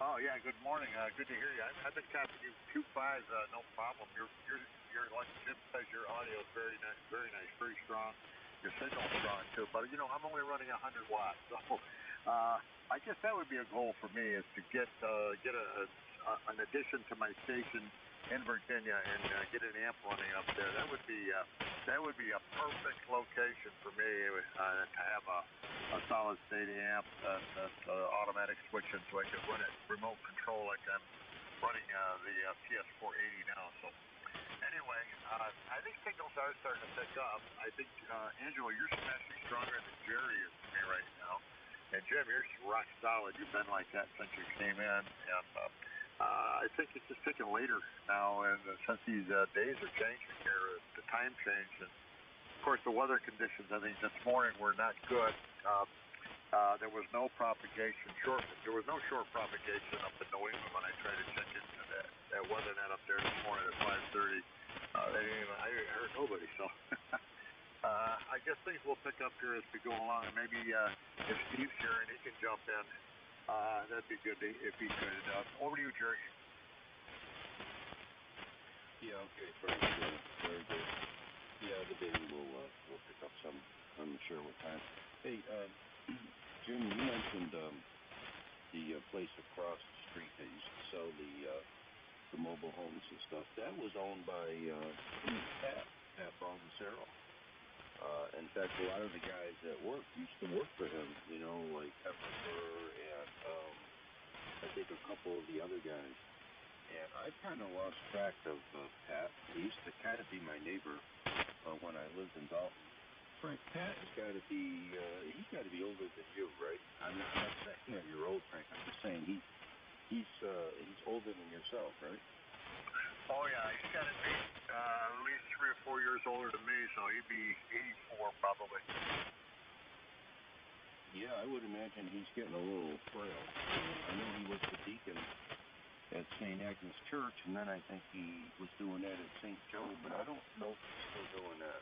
Oh yeah, good morning. Good to hear you. I've been copying you 2.5, no problem. You're like Jim says, your audio is very nice, very strong. Your signal's strong too. But you know, I'm only running 100 watts, so I guess that would be a goal for me is to get an addition to my station in Virginia and get an amp running up there. That would be a perfect location for me to have a solid state amp that's automatic switching, so I could run it remote control like I'm running the PS480 now. So anyway, I think signals are starting to pick up. I think Angela, you're smashing stronger than Jerry is to me right now. And Jim, you're rock solid. You've been like that since you came in, and I think it's just taking later now, and since these days are changing here, the time change, and of course the weather conditions. I think this morning were not good. There was no propagation short. There was no short propagation up in New England when I tried to check into that weather net up there this morning at 5:30. I heard nobody. So I guess things will pick up here as we go along, and maybe if Steve's here and he can jump in. That'd be good if he could. Over to you, Jerry. Yeah, okay, very good, very good. Yeah, the baby will pick up some, I'm sure, with time. Hey, Jim, you mentioned the place across the street that used to sell the mobile homes and stuff. That was owned by Pat Baldessaro. In fact, a lot of the guys that used to work for him, you know, like Pepper and I think a couple of the other guys. And I kind of lost track of Pat. He used to kind of be my neighbor when I lived in Dalton. Frank, Pat has got to be, he's got to be older than you, right? I'm not saying that you're old, Frank. I'm just saying he's older than yourself, right? Oh yeah, he's got to be at least 3 or 4 years older than me, so he'd be 84 probably. Yeah, I would imagine he's getting a little frail. I know he was the deacon at St. Agnes Church, and then I think he was doing that at St. Joe, but I don't know if he's still doing that.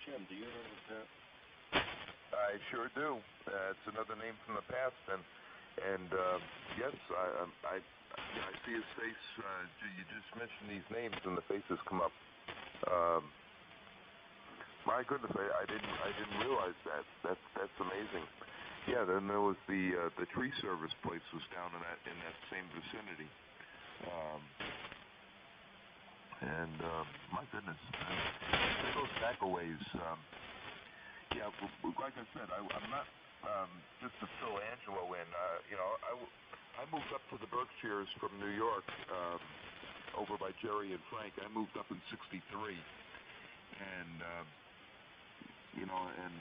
Jim, do you remember that? I sure do. It's another name from the past, and yes, I see his face. You just mentioned these names, and the faces come up. My goodness, I didn't realize that. That's amazing. Yeah, then there was the tree service place was down in that same vicinity. And my goodness, it goes back a ways. Yeah, like I said, I'm not just to fill Angelo in. You know, I moved up to the Berkshires from New York, over by Jerry and Frank. I moved up in '63, and you know, and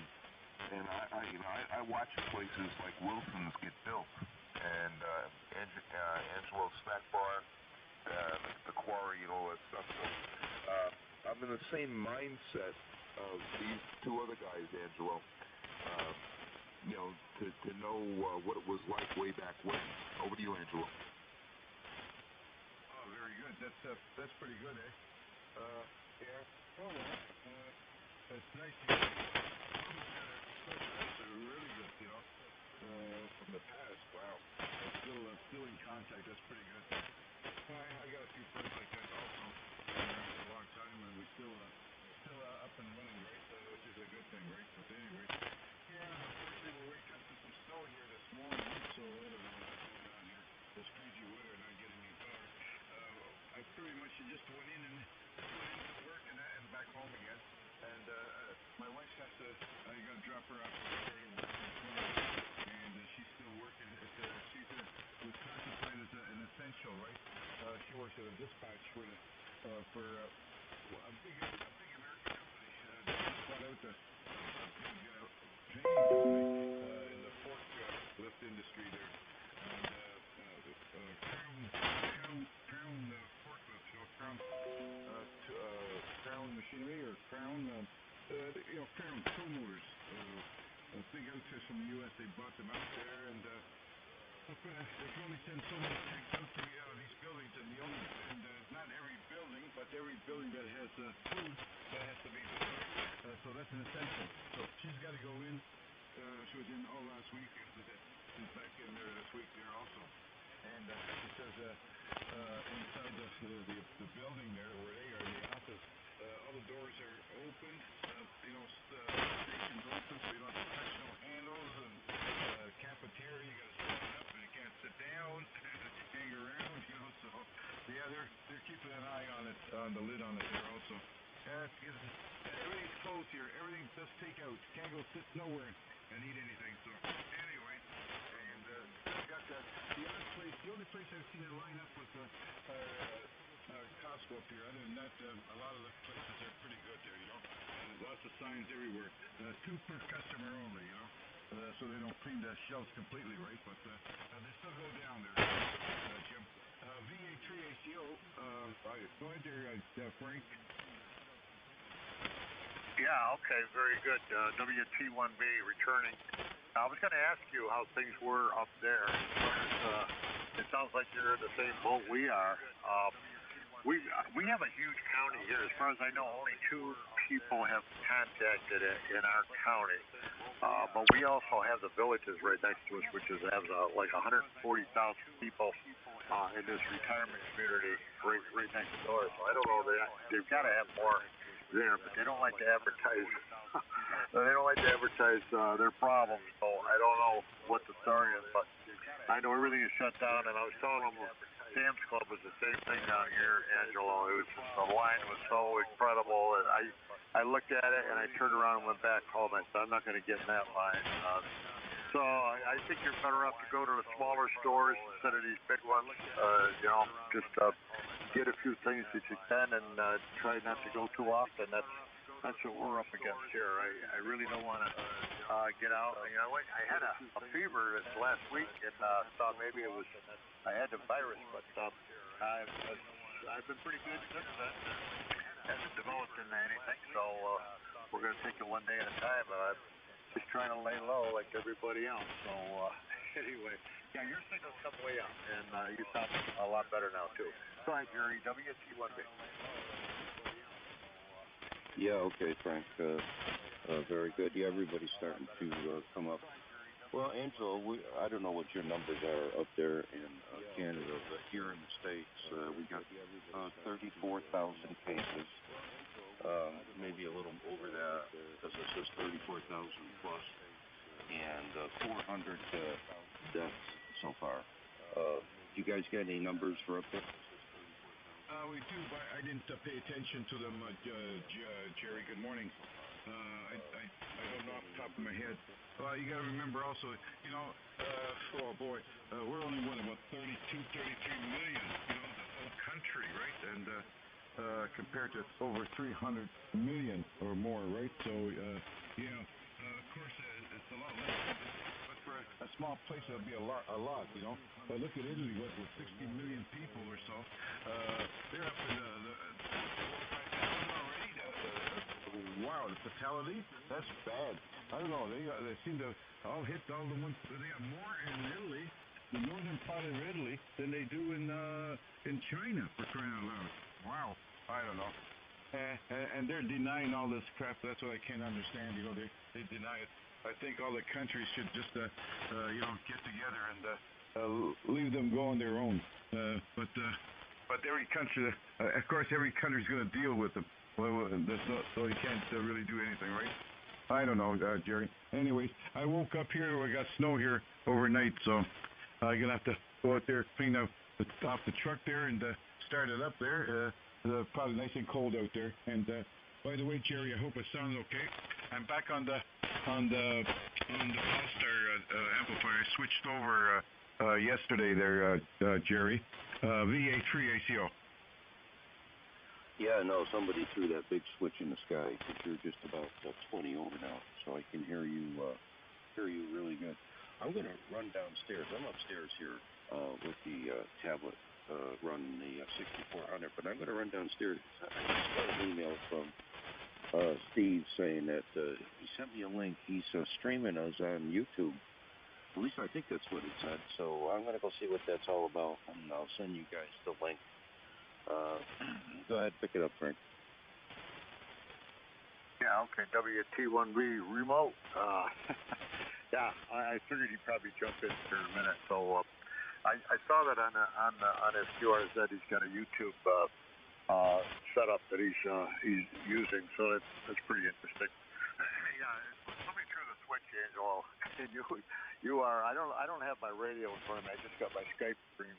I watch places like Wilson's get built, and Angelo's Snack Bar, the Quarry, and all that stuff. So I'm in the same mindset of these two other guys, Angelo. You know, to know what it was like way back when. Over to you, Angelo. Oh, very good. That's pretty good, eh? Yeah. Oh, well, it's nice to get that's really good, you know, from the past. Wow. Still in contact. That's pretty good. I got a few friends like that also. For a long time, and we still up and running, right? Which is a good thing, right? But anyway, yeah, unfortunately we're waking up to some snow here this morning, so I don't know what's going on here. This crazy weather, not getting any better. I pretty much just went in to work and back home again. And my wife I got to drop her off today and she's still working. Was classified as an essential, right? She works at a dispatch for a big American company. Just bought out a big training company in the forklift industry there. And forklift, you know, Crown machinery or Crown, Crown tow motors. A big outfit from the U.S. They bought them out there, and they can only send so many tanks out to these buildings, and not every building, but every building that has food that has to be delivered. So that's an essential. So she's got to go in. She was in all last week. She's back in there this week there also. keeping an eye on it, on the lid on it there also. Because everything's closed here. Everything's just takeout. Can't go sit nowhere and eat anything. So anyway, and got the other place. The only place I've seen it line up was Costco up here. Other than that, a lot of the places are pretty good there, you know. And lots of signs everywhere. 2 per customer only, you know. So they don't clean the shelves completely, right? But they still go down there, Jim. VA3 ACO. Go ahead there, Frank. Yeah, okay, very good. WT1B returning. I was going to ask you how things were up there. It sounds like you're in the same boat we are. We have a huge county here. As far as I know, only 2 people have contacted it in our county. But we also have the villages right next to us, which has like 140,000 people in this retirement community right next door. So I don't know. They've got to have more there, but they don't like to advertise. They don't like to advertise their problems. So I don't know what the story is, but I know everything is shut down. And I was telling them Sam's Club was the same thing down here, Angelo. It was the line was so incredible, and I looked at it and I turned around and went back home. I said, I'm not going to get in that line. So I think you're better off to go to the smaller stores instead of these big ones. You know, just get a few things that you can and try not to go too often. That's what we're up against here. I really don't want to get out. You know, I had a fever this last week and thought maybe it was I had the virus, but I've been pretty good since then. Hasn't developed into anything, so we're going to take it one day at a time. Just trying to lay low like everybody else. So anyway, yeah, your signal's come way up, and you sound a lot better now too. Go ahead, Jerry. WT1B. Yeah, okay, Frank. Very good. Yeah, everybody's starting to come up. Well, Angelo, I don't know what your numbers are up there in Canada, but here in the States, we got 34,000 cases. Maybe a little over that, because it says 34,000 plus, and 400 deaths so far. You guys got any numbers for up there? We do, but I didn't pay attention to them, Jerry. Good morning. I don't know off the top of my head. You got to remember also, you know, oh boy, we're only about 32, 33 million, you know, the whole country, right? And compared to over 300 million or more, right? So, you know, of course, it's a lot less. But for a small place, it'll be a lot, you know. But look at Italy, with 60 million people or so. They're up in the 45,000 already. Wow, the fatality, that's bad. I don't know, they seem to all hit all the ones. They have more in Italy, the northern part of Italy, than they do in China, for crying out loud. Wow, I don't know. And they're denying all this crap. That's what I can't understand. You know, they deny it. I think all the countries should just, you know, get together and leave them go on their own. But every country, of course, every country's going to deal with them. Well, so you can't really do anything, right? I don't know, Jerry. Anyways, I woke up here. We got snow here overnight, so I'm gonna have to go out there, clean off the truck there, and start it up there. Probably nice and cold out there. And by the way, Jerry, I hope it sounds okay. I'm back on the All-Star amplifier. I switched over yesterday there, Jerry. VA3 ACO. Yeah, no, somebody threw that big switch in the sky, because you're just about 20 over now, so I can hear you really good. I'm going to run downstairs. I'm upstairs here with the tablet running the 6400, but I'm going to run downstairs. I just got an email from Steve saying that he sent me a link. He's streaming us on YouTube. At least I think that's what he said, so I'm going to go see what that's all about, and I'll send you guys the link. Go ahead, pick it up, Frank. Yeah, okay, WT1B remote. Yeah, I figured he'd probably jump in here in a minute. So I saw that on his QRZ, he's got a YouTube setup that he's using, so that's pretty interesting. Yeah, somebody threw the switch, Angelo, and you are. I don't have my radio in front of me. I just got my Skype screen.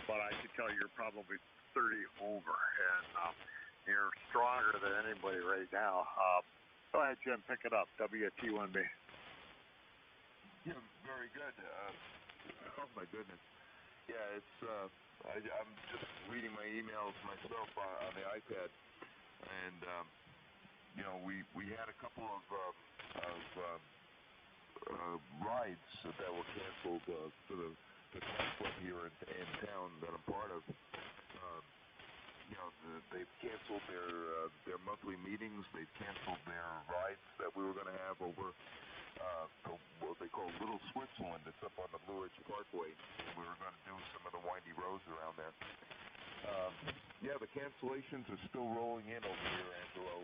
but I can tell you you're probably 30 over, and you're stronger than anybody right now. Go ahead, Jim, pick it up. WT1B. Yeah, very good. Oh my goodness. Yeah, it's. I'm just reading my emails myself on the iPad, and you know, we had a couple of rides that were canceled for the club here in town that I'm part of. You know, they've canceled their monthly meetings. They've canceled their rides that we were going to have over what they call Little Switzerland. It's up on the Blue Ridge Parkway. We were going to do some of the windy roads around there. Yeah, the cancellations are still rolling in over here, Angelo.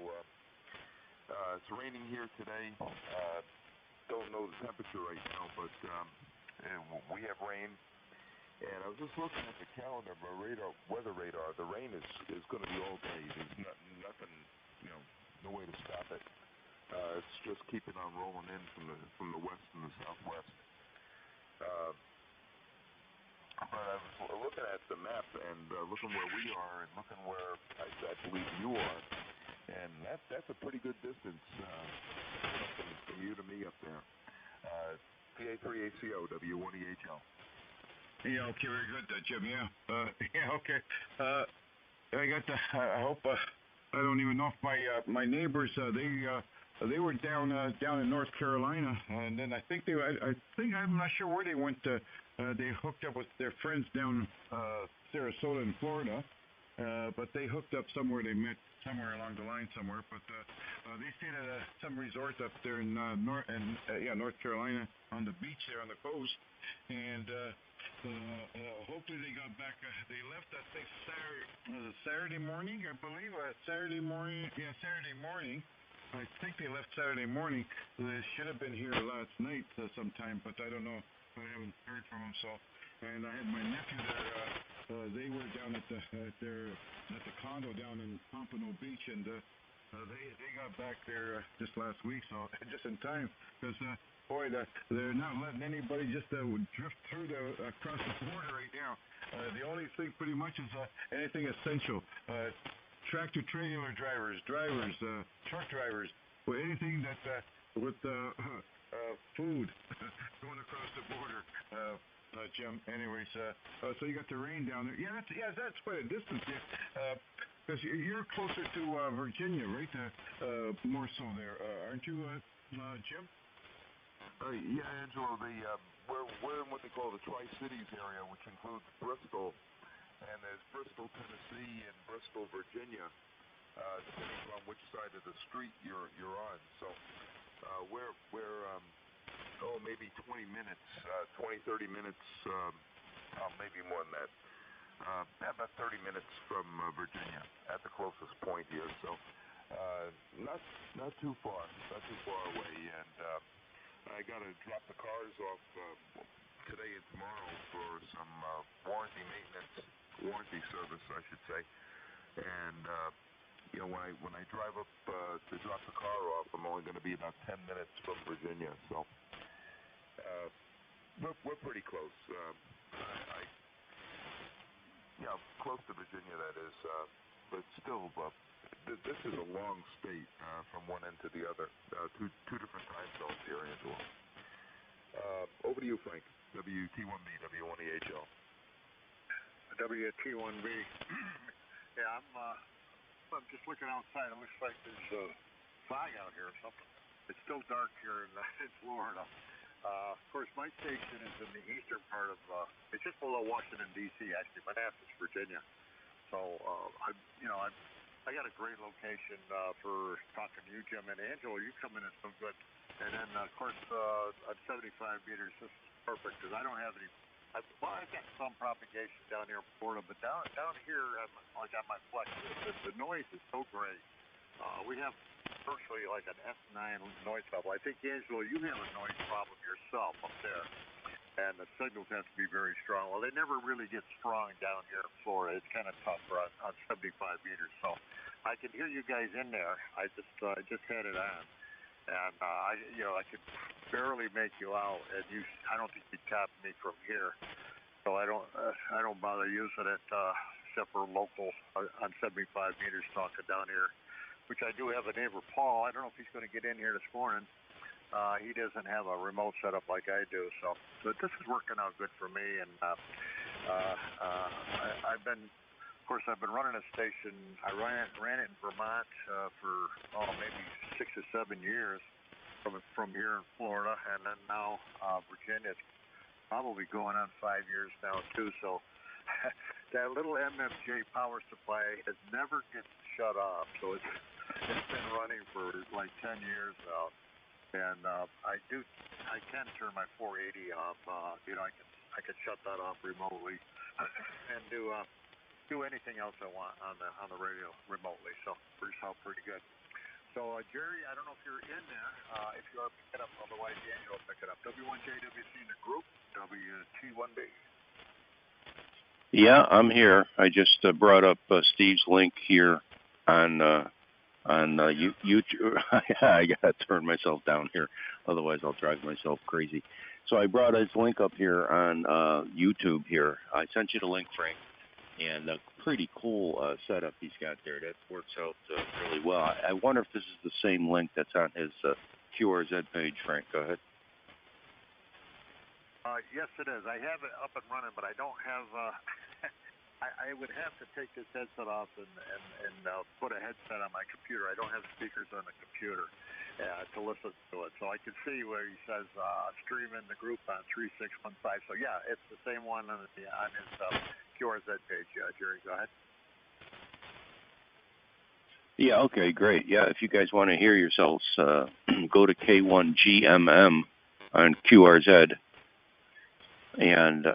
It's raining here today. Don't know the temperature right now, but we have rain. And I was just looking at the calendar, my weather radar. The rain is going to be all day. There's nothing, you know, no way to stop it. It's just keeping on rolling in from the west and the southwest. But I was looking at the map and looking where we are and looking where I believe you are, and that's a pretty good distance from you to me up there. PA3ACO W1EHL. Yeah, okay, very good, Jim. Yeah, yeah, okay. I got the. I hope. I don't even know if my neighbors. They were down in North Carolina, and then I think I'm not sure where they went. They hooked up with their friends down Sarasota in Florida, but they hooked up somewhere. They met somewhere along the line somewhere. But they stayed at some resort up there in North Carolina on the beach there on the coast, and. Hopefully they got back. They left, I think, Saturday morning, I believe. Saturday morning. I think they left Saturday morning. They should have been here last night sometime, but I don't know. I haven't heard from them. So, and I had my nephew there. They were down at the condo down in Pompano Beach, and they got back there just last week. So just in time, because. Boy, they're not letting anybody just drift through across the border right now. The only thing pretty much is anything essential. Tractor trailer drivers, truck drivers, or anything that with food going across the border. Jim, anyways, so you got the rain down there. Yeah, that's quite a distance. Because you're closer to Virginia, right? More so there, aren't you, Jim? Yeah, Angelo, we're in what they call the Tri-Cities area, which includes Bristol, and there's Bristol, Tennessee, and Bristol, Virginia, depending on which side of the street you're on. So we're maybe 20 minutes, 30 minutes, maybe more than that. About 30 minutes from Virginia at the closest point here. So not too far away, and. I got to drop the cars off today and tomorrow for some warranty service, I should say. And you know, when I drive up to drop the car off, I'm only going to be about 10 minutes from Virginia. So we're pretty close. Close to Virginia, that is. But still. This is a long state from one end to the other. Two different time zones here, Angelo. Over to you, Frank. WT1B, W1EHL. WT1B. Yeah, I'm just looking outside. It looks like there's fog out here or something. It's still dark here in Florida. Of course, my station is in the eastern part of. It's just below Washington D.C. Actually, Manassas, Virginia. So I got a great location for talking to you, Jim, and Angelo. You come in as so good. And then, of course, at 75 meters, this is perfect because I don't have any. I've got some propagation down here in Florida, but down here, I got my flex. The noise is so great. We have virtually like an S9 noise level. I think, Angelo, you have a noise problem yourself up there. And the signals have to be very strong. Well, they never really get strong down here in Florida. It's kind of tough on 75 meters. So I can hear you guys in there. I just had it on, and I could barely make you out. And I don't think you tapped me from here. so I don't bother using it except for local on 75 meters talking down here, which I do have a neighbor, Paul. I don't know if he's going to get in here this morning. He doesn't have a remote setup like I do, so this is working out good for me. And I've been running a station. I ran it in Vermont for maybe 6 or 7 years from here in Florida, and then now Virginia. It's probably going on 5 years now too. So that little MMJ power supply has never gets shut off. So it's been running for like 10 years now. And I can turn my 480 off. I can shut that off remotely and do anything else I want on the radio remotely. So pretty good. So Jerry, I don't know if you're in there. If you are, pick it up. Otherwise, Daniel will pick it up. W1JWC in the group. WT1B. Yeah, I'm here. I just brought up Steve's link here on YouTube. I gotta turn myself down here, otherwise I'll drive myself crazy. So I brought his link up here on YouTube here. I sent you the link, Frank, and a pretty cool setup he's got there. That works out really well. I wonder if this is the same link that's on his QRZ page, Frank. Go ahead. Yes, it is. I have it up and running, but I don't have. I would have to take this headset off and put a headset on my computer. I don't have speakers on the computer to listen to it. So I can see where he says stream in the group on 3615. So yeah, it's the same one on his QRZ page. Jerry, go ahead. Yeah, okay, great. Yeah, if you guys want to hear yourselves, go to K1GMM on QRZ. And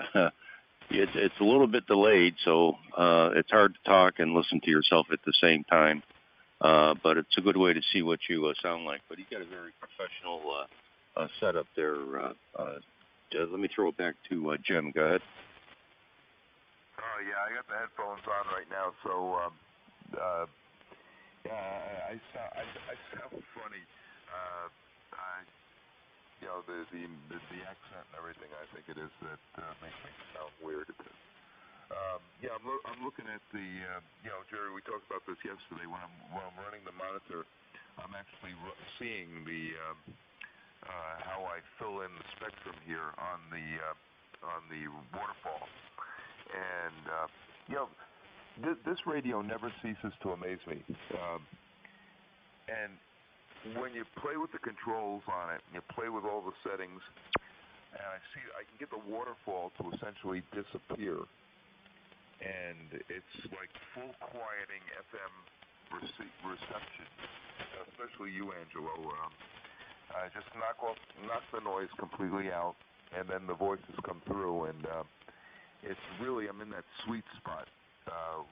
it's a little bit delayed, so it's hard to talk and listen to yourself at the same time. But it's a good way to see what you sound like. But he's got a very professional setup there. Let me throw it back to Jim. Go ahead. Oh, yeah, I got the headphones on right now, so yeah, I sound funny. The accent and everything, I think it is that makes me sound weird. Yeah, I'm looking at the, Jerry, we talked about this yesterday. When I'm running the monitor, I'm actually seeing the how I fill in the spectrum here on the waterfall, and this radio never ceases to amaze me, and when you play with the controls on it, you play with all the settings, and I can get the waterfall to essentially disappear, and it's like full quieting FM reception, especially you, Angelo. Just knock the noise completely out, and then the voices come through, and it's really, I'm in that sweet spot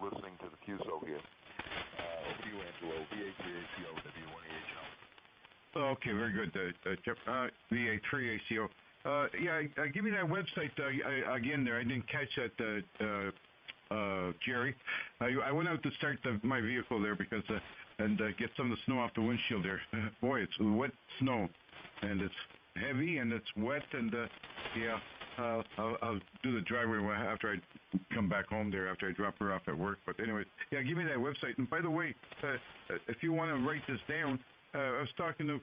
listening to the QSO here. Over to you, Angelo. VA3ACO, W1EHL. Okay, very good, Jeff. VA3ACO. Yeah, give me that website again there. I didn't catch that, Jerry. I went out to start my vehicle there because and get some of the snow off the windshield there. Boy, it's wet snow, and it's heavy and it's wet, and yeah. I'll do the driveway after I come back home there, after I drop her off at work. But anyway, yeah, give me that website. And by the way, if you want to write this down, I was talking to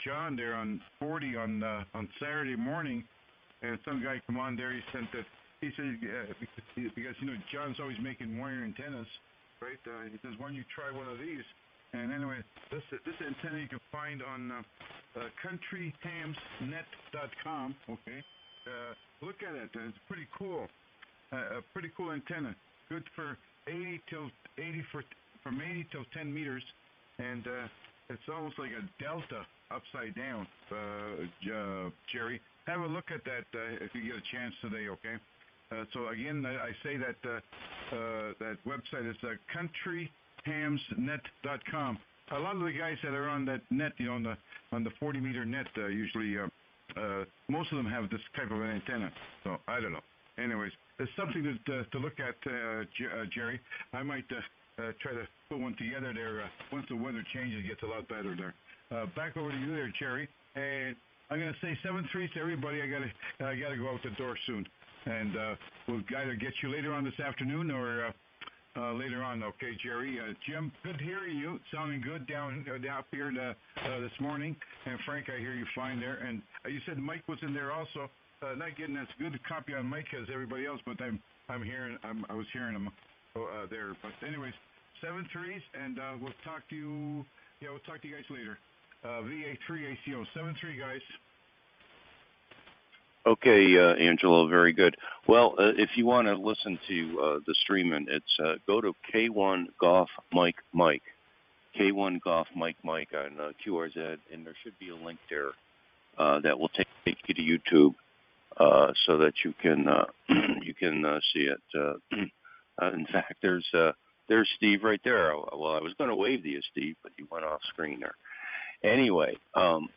John there on 40 on Saturday morning, and some guy come on there. He sent that. He said because John's always making wire antennas, right? He says, why don't you try one of these? And anyway, this antenna you can find on countryhamsnet.com. Okay, look at it. It's pretty cool. A pretty cool antenna. Good for 80 till 10 meters, and it's almost like a delta upside down. Jerry, have a look at that if you get a chance today. Okay. So again, I say that that website is countryhamsnet.com. A lot of the guys that are on that net, on the 40-meter net, usually most of them have this type of an antenna. So I don't know. Anyways, it's something to look at, Jerry. I might try to put one together there once the weather changes, it gets a lot better there. Back over to you there, Jerry. And I'm gonna say 7-3 to everybody. I gotta go out the door soon, and we'll either get you later on this afternoon or later on. Okay, Jerry. Jim, good hearing you. Sounding good down up here this morning. And Frank, I hear you fine there. And you said Mike was in there also. Not getting as good a copy on Mike as everybody else, but I was hearing him there. But anyways, 7-3s, and we'll talk to you. Yeah, we'll talk to you guys later. VA3 ACO 7-3 guys. Okay, Angelo, very good. Well, if you want to listen to the streaming, it's go to K1 Golf Mike Mike, K1 Golf Mike Mike on QRZ, and there should be a link there that will take you to YouTube so that you can see it. In fact, there's Steve right there. Well, I was going to wave to you, Steve, but you went off screen there. Anyway, I'm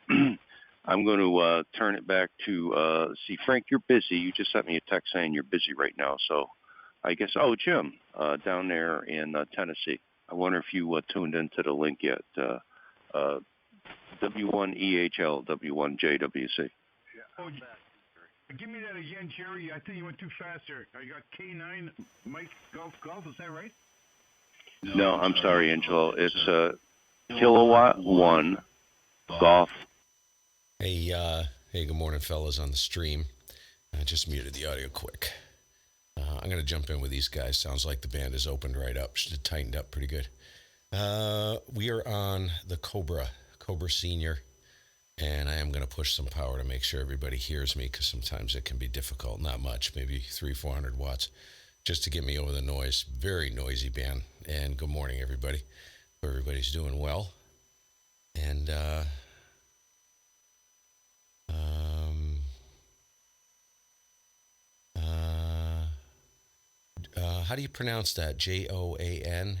going to turn it back to, see, Frank, you're busy. You just sent me a text saying you're busy right now. So I guess, Jim, down there in Tennessee. I wonder if you tuned into the link yet. W1EHL, W1JWC. Yeah, give me that again, Jerry. I think you went too fast there. I got K9 Mike Golf. Is that right? No, I'm sorry, Angelo. It's Kilowatt 1 Golf. Hey, good morning, fellas on the stream. I just muted the audio quick. I'm going to jump in with these guys. Sounds like the band is opened right up. Should have tightened up pretty good. We are on the Cobra Senior, and I am going to push some power to make sure everybody hears me, because sometimes it can be difficult. Not much, maybe 300-400 watts, just to get me over the noise. Very noisy band. And good morning, everybody. Hope everybody's doing well. And how do you pronounce that? Joan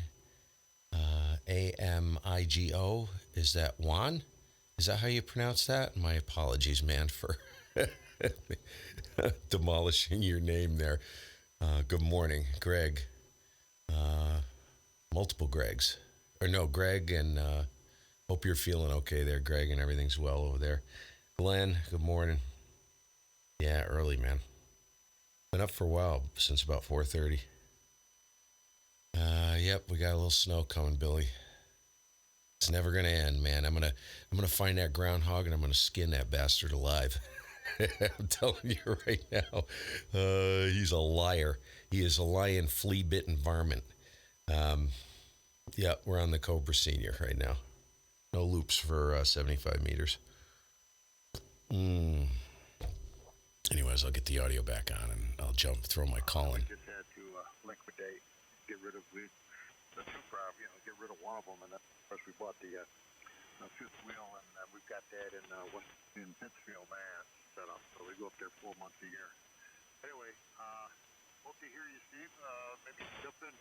Amigo? Is that Juan? Is that how you pronounce that? My apologies, man, for demolishing your name there. Good morning, Greg. Multiple Gregs. Or no, Greg, and hope you're feeling okay there, Greg, and everything's well over there. Glenn, good morning. Yeah, early, man. Been up for a while, since about 4:30. Yep, we got a little snow coming, Billy. It's never gonna end, man. I'm gonna find that groundhog and I'm gonna skin that bastard alive. I'm telling you right now. He's a liar. He is a lying, flea-bitten varmint. Yeah, we're on the Cobra Senior right now. No loops for 75 meters. Anyways, I'll get the audio back on and I'll throw my call in. We just had to liquidate, get rid of the two crop, get rid of one of them, and then of course we bought the fifth wheel, and we've got that in Pittsfield, Mass. Set up, so we go up there 4 months a year. Anyway, hope to hear you, Steve. Maybe jump in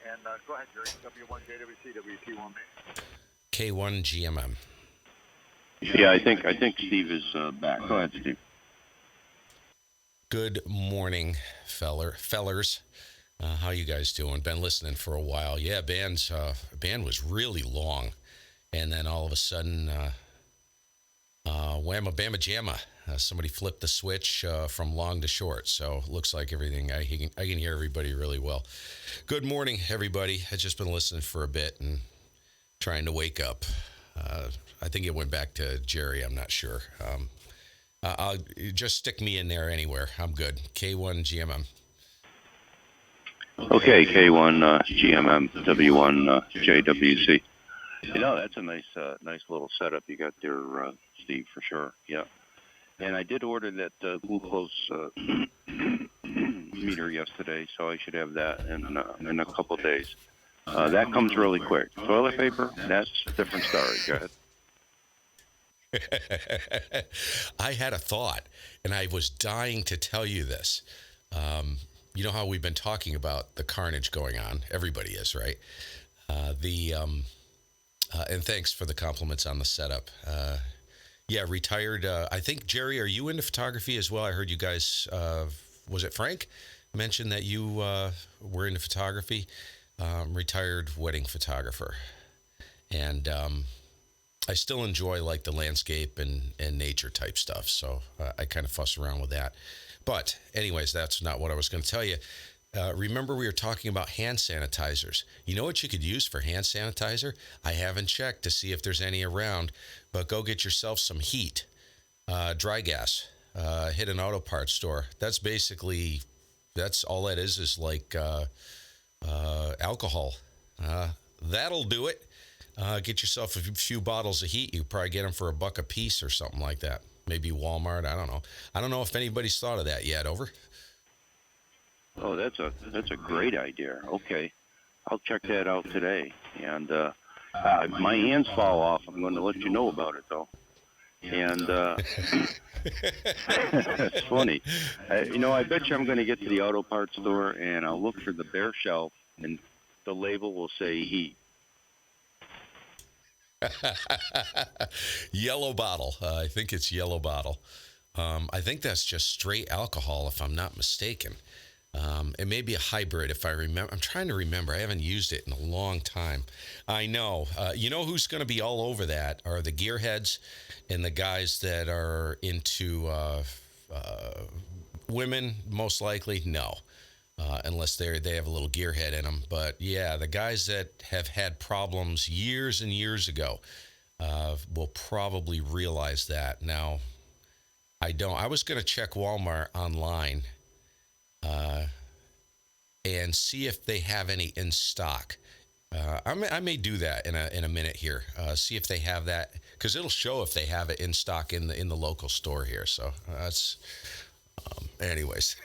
and go ahead, Jerry. W1JWC, WT1B. K1GMM. Yeah, I think Steve is back. Go ahead, Steve. Good morning, fellers. How you guys doing? Been listening for a while. Yeah, band was really long, and then all of a sudden, whamma bamma jamma. Somebody flipped the switch from long to short, so looks like everything. I can hear everybody really well. Good morning, everybody. I've just been listening for a bit and trying to wake up. I think it went back to Jerry. I'm not sure. I'll just stick me in there anywhere. I'm good. K1GMM. Okay, K1GMM, W1JWC. That's a nice little setup you got there, Steve, for sure. Yeah. And I did order that glucose meter yesterday, so I should have that in a couple of days. That comes really quick. Toilet paper, that's a different story. Go ahead. I had a thought, and I was dying to tell you this. You know how we've been talking about the carnage going on? Everybody is, right? And thanks for the compliments on the setup. Yeah, retired. I think, Jerry, are you into photography as well? I heard you guys, was it Frank, mentioned that you were into photography? Retired wedding photographer. And I still enjoy like the landscape and nature type stuff. So I kind of fuss around with that. But anyways, that's not what I was going to tell you. Remember we were talking about hand sanitizers. You know what you could use for hand sanitizer? I haven't checked to see if there's any around, but go get yourself some heat, dry gas. Hit an auto parts store. That's all that is like alcohol. That'll do it. Get yourself a few bottles of heat. You probably get them for $1 a piece or something like that. Maybe Walmart. I don't know. I don't know if anybody's thought of that yet. Over. Oh, that's a great idea. Okay, I'll check that out today. And my hands fall off. I'm going to let you know about it though. And it's funny. I bet you I'm going to get to the auto parts store and I'll look for the bare shelf, and the label will say heat. Yellow bottle. I think it's yellow bottle. I think that's just straight alcohol, if I'm not mistaken. It may be a hybrid, if I remember. I'm trying to remember. I haven't used it in a long time. I know. You know who's going to be all over that are the gearheads and the guys that are into women, most likely. No. Unless they have a little gearhead in them. But yeah, the guys that have had problems years and years ago will probably realize that. Now, I don't. I was going to check Walmart online and see if they have any in stock. I may do that in a minute here. See if they have that, because it'll show if they have it in stock in the local store here. So that's. Anyways,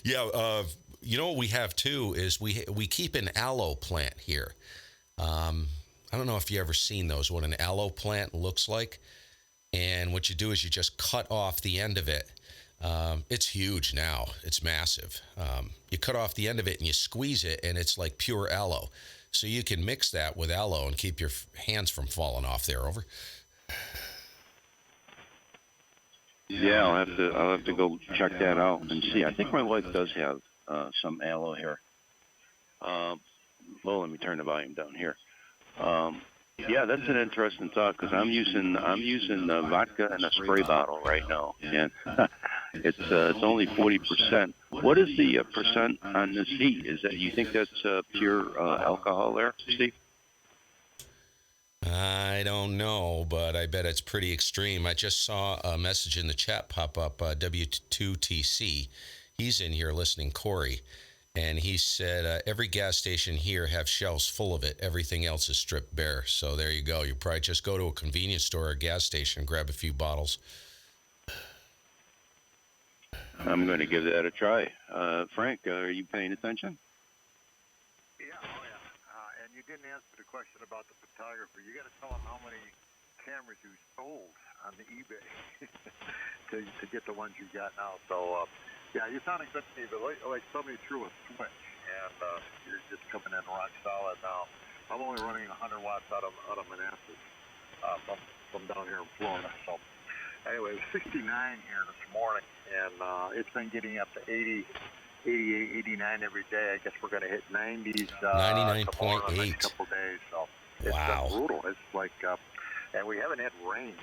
yeah. You know what we have too is we keep an aloe plant here. I don't know if you ever seen those. What an aloe plant looks like, and what you do is you just cut off the end of it. It's huge now. It's massive. You cut off the end of it and you squeeze it, and it's like pure aloe. So you can mix that with aloe and keep your hands from falling off there. Over. Yeah, I'll have to go check that out and see. I think my wife does have some aloe here. Well, let me turn the volume down here. Yeah, that's an interesting thought, because I'm using vodka in a spray bottle right now, and it's only 40%. What is the percent on this heat? Is that, you think that's pure alcohol there, Steve? I don't know, but I bet it's pretty extreme. I just saw a message in the chat pop up, W2TC. He's in here listening, Corey. And he said, every gas station here have shelves full of it. Everything else is stripped bare. So there you go. You probably just go to a convenience store or gas station, grab a few bottles. I'm going to give that a try. Frank, are you paying attention? Yeah, oh yeah. And you didn't answer the question about the photographer. You got to tell him how many cameras you sold on the eBay to get the ones you got now. So, yeah, you're sounding good to me, but like somebody threw a switch, and you're just coming in rock solid now. I'm only running 100 watts out of Manassas from down here in Florida. So, anyway, it was 69 here this morning, and it's been getting up to 80, 88, 89 every day. I guess we're going to hit 90s tomorrow in the next couple days. So it's been brutal. It's like, and we haven't had rain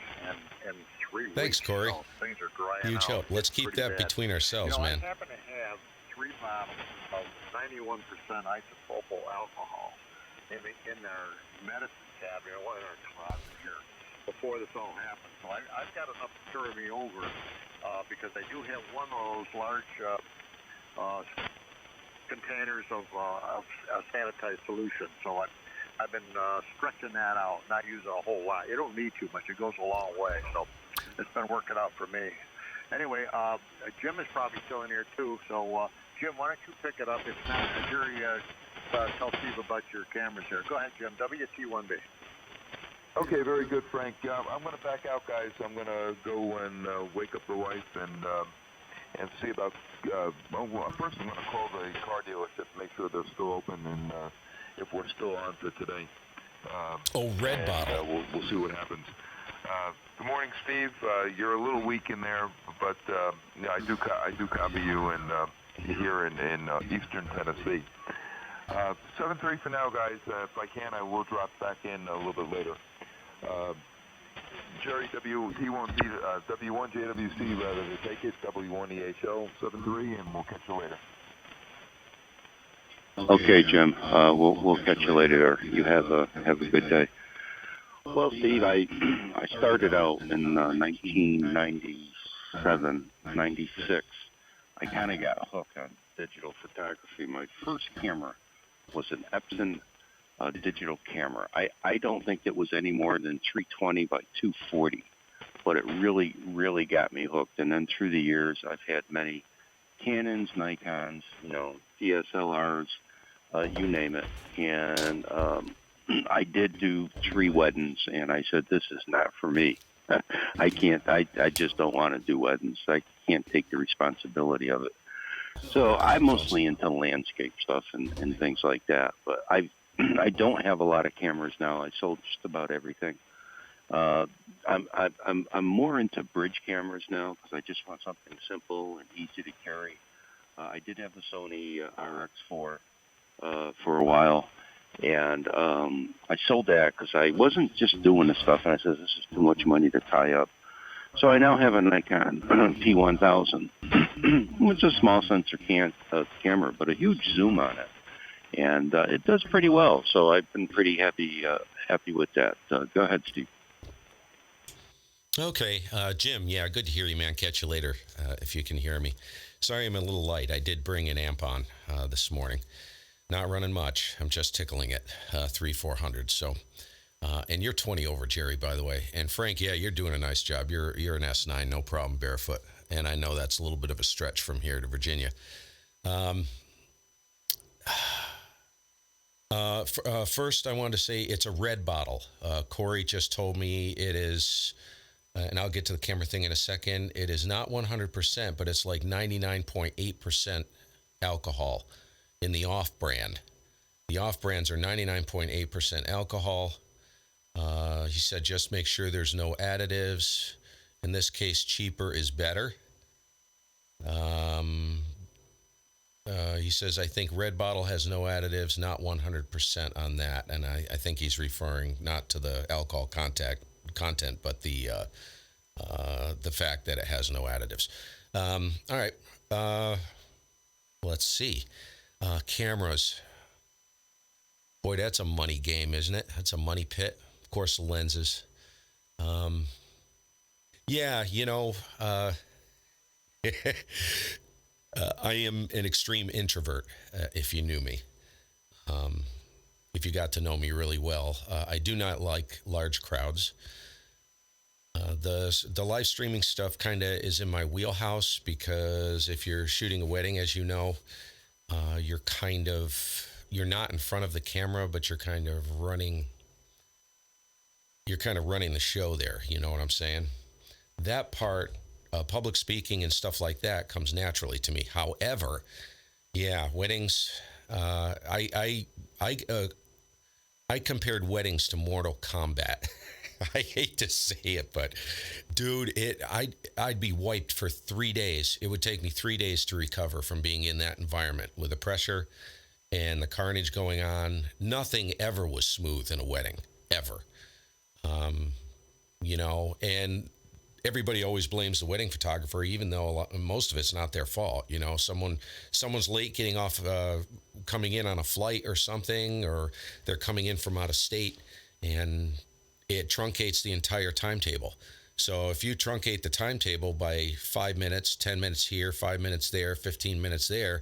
in 3 weeks. Thanks, Corey. So things are drying Huge out. help. Let's keep that bad. between ourselves, man. I happen to have 3 bottles of 91% isopropyl alcohol in our medicine cabinet, one in our closet here, before this all happened. So I've got enough to carry me over because I do have one of those large containers of sanitized solution. So I've been stretching that out, not using a whole lot. You don't need too much. It goes a long way. So it's been working out for me. Anyway, Jim is probably still in here too. So Jim, why don't you pick it up? If not, Jerry, tell Steve about your cameras here. Go ahead, Jim. WT1B. Okay, very good, Frank. I'm going to back out, guys. I'm going to go and wake up the wife and see about. First, I'm going to call the car dealership, make sure they're still open, and if we're still on for today. Red bottle. We'll see what happens. Good morning, Steve. You're a little weak in there, but yeah, I do copy you here in Eastern Tennessee. 7:30 for now, guys. If I can, I will drop back in a little bit later. Jerry W1JWC rather to take it, W1EHL 73, and we'll catch you later. Okay, Jim. We'll catch you later. You have a good day. Well, Steve, I started out in 1997, 96. I kind of got a hook on digital photography. My first camera was an Epson digital camera. I don't think it was any more than 320 by 240, but it really, really got me hooked. And then through the years, I've had many Canons, Nikons, DSLRs, you name it. And I did do 3 weddings, and I said, this is not for me. I can't, I just don't want to do weddings. I can't take the responsibility of it. So I'm mostly into landscape stuff and things like that. But I don't have a lot of cameras now. I sold just about everything. I'm more into bridge cameras now because I just want something simple and easy to carry. I did have the Sony RX4 for a while, and I sold that because I wasn't just doing the stuff, and I said, this is too much money to tie up. So I now have a Nikon P1000. It's a small sensor camera, but a huge zoom on it, and it does pretty well. So I've been pretty happy with that. Go ahead, Steve. Okay, Jim, yeah, good to hear you, man. Catch you later if you can hear me. Sorry I'm a little light. I did bring an amp on this morning. Not running much. I'm just tickling it, 3,400. So, and you're 20 over, Jerry, by the way. And Frank, yeah, you're doing a nice job. You're an S9, no problem, barefoot. And I know that's a little bit of a stretch from here to Virginia. First, I wanted to say it's a red bottle. Corey just told me it is, and I'll get to the camera thing in a second. It is not 100%, but it's like 99.8% alcohol in the off-brand. The off-brands are 99.8% alcohol. He said just make sure there's no additives. In this case, cheaper is better. He says, I think Red Bottle has no additives, not 100% on that. And I think he's referring not to the alcohol content, but the fact that it has no additives. All right. Let's see. Cameras. Boy, that's a money game, isn't it? That's a money pit. Of course, the lenses. Yeah, I am an extreme introvert, if you knew me. If you got to know me really well. I do not like large crowds. The live streaming stuff kind of is in my wheelhouse because if you're shooting a wedding, as you know, you're not in front of the camera, but you're kind of running the show there. You know what I'm saying? That part, public speaking and stuff like that comes naturally to me. However, yeah, weddings, I compared weddings to Mortal Kombat. I hate to say it, but dude, I'd be wiped for 3 days. It would take me 3 days to recover from being in that environment with the pressure and the carnage going on. Nothing ever was smooth in a wedding, ever. And everybody always blames the wedding photographer, even though most of it's not their fault. Someone's late getting off, coming in on a flight or something, or they're coming in from out of state, and it truncates the entire timetable. So if you truncate the timetable by 5 minutes, 10 minutes here, 5 minutes there, 15 minutes there,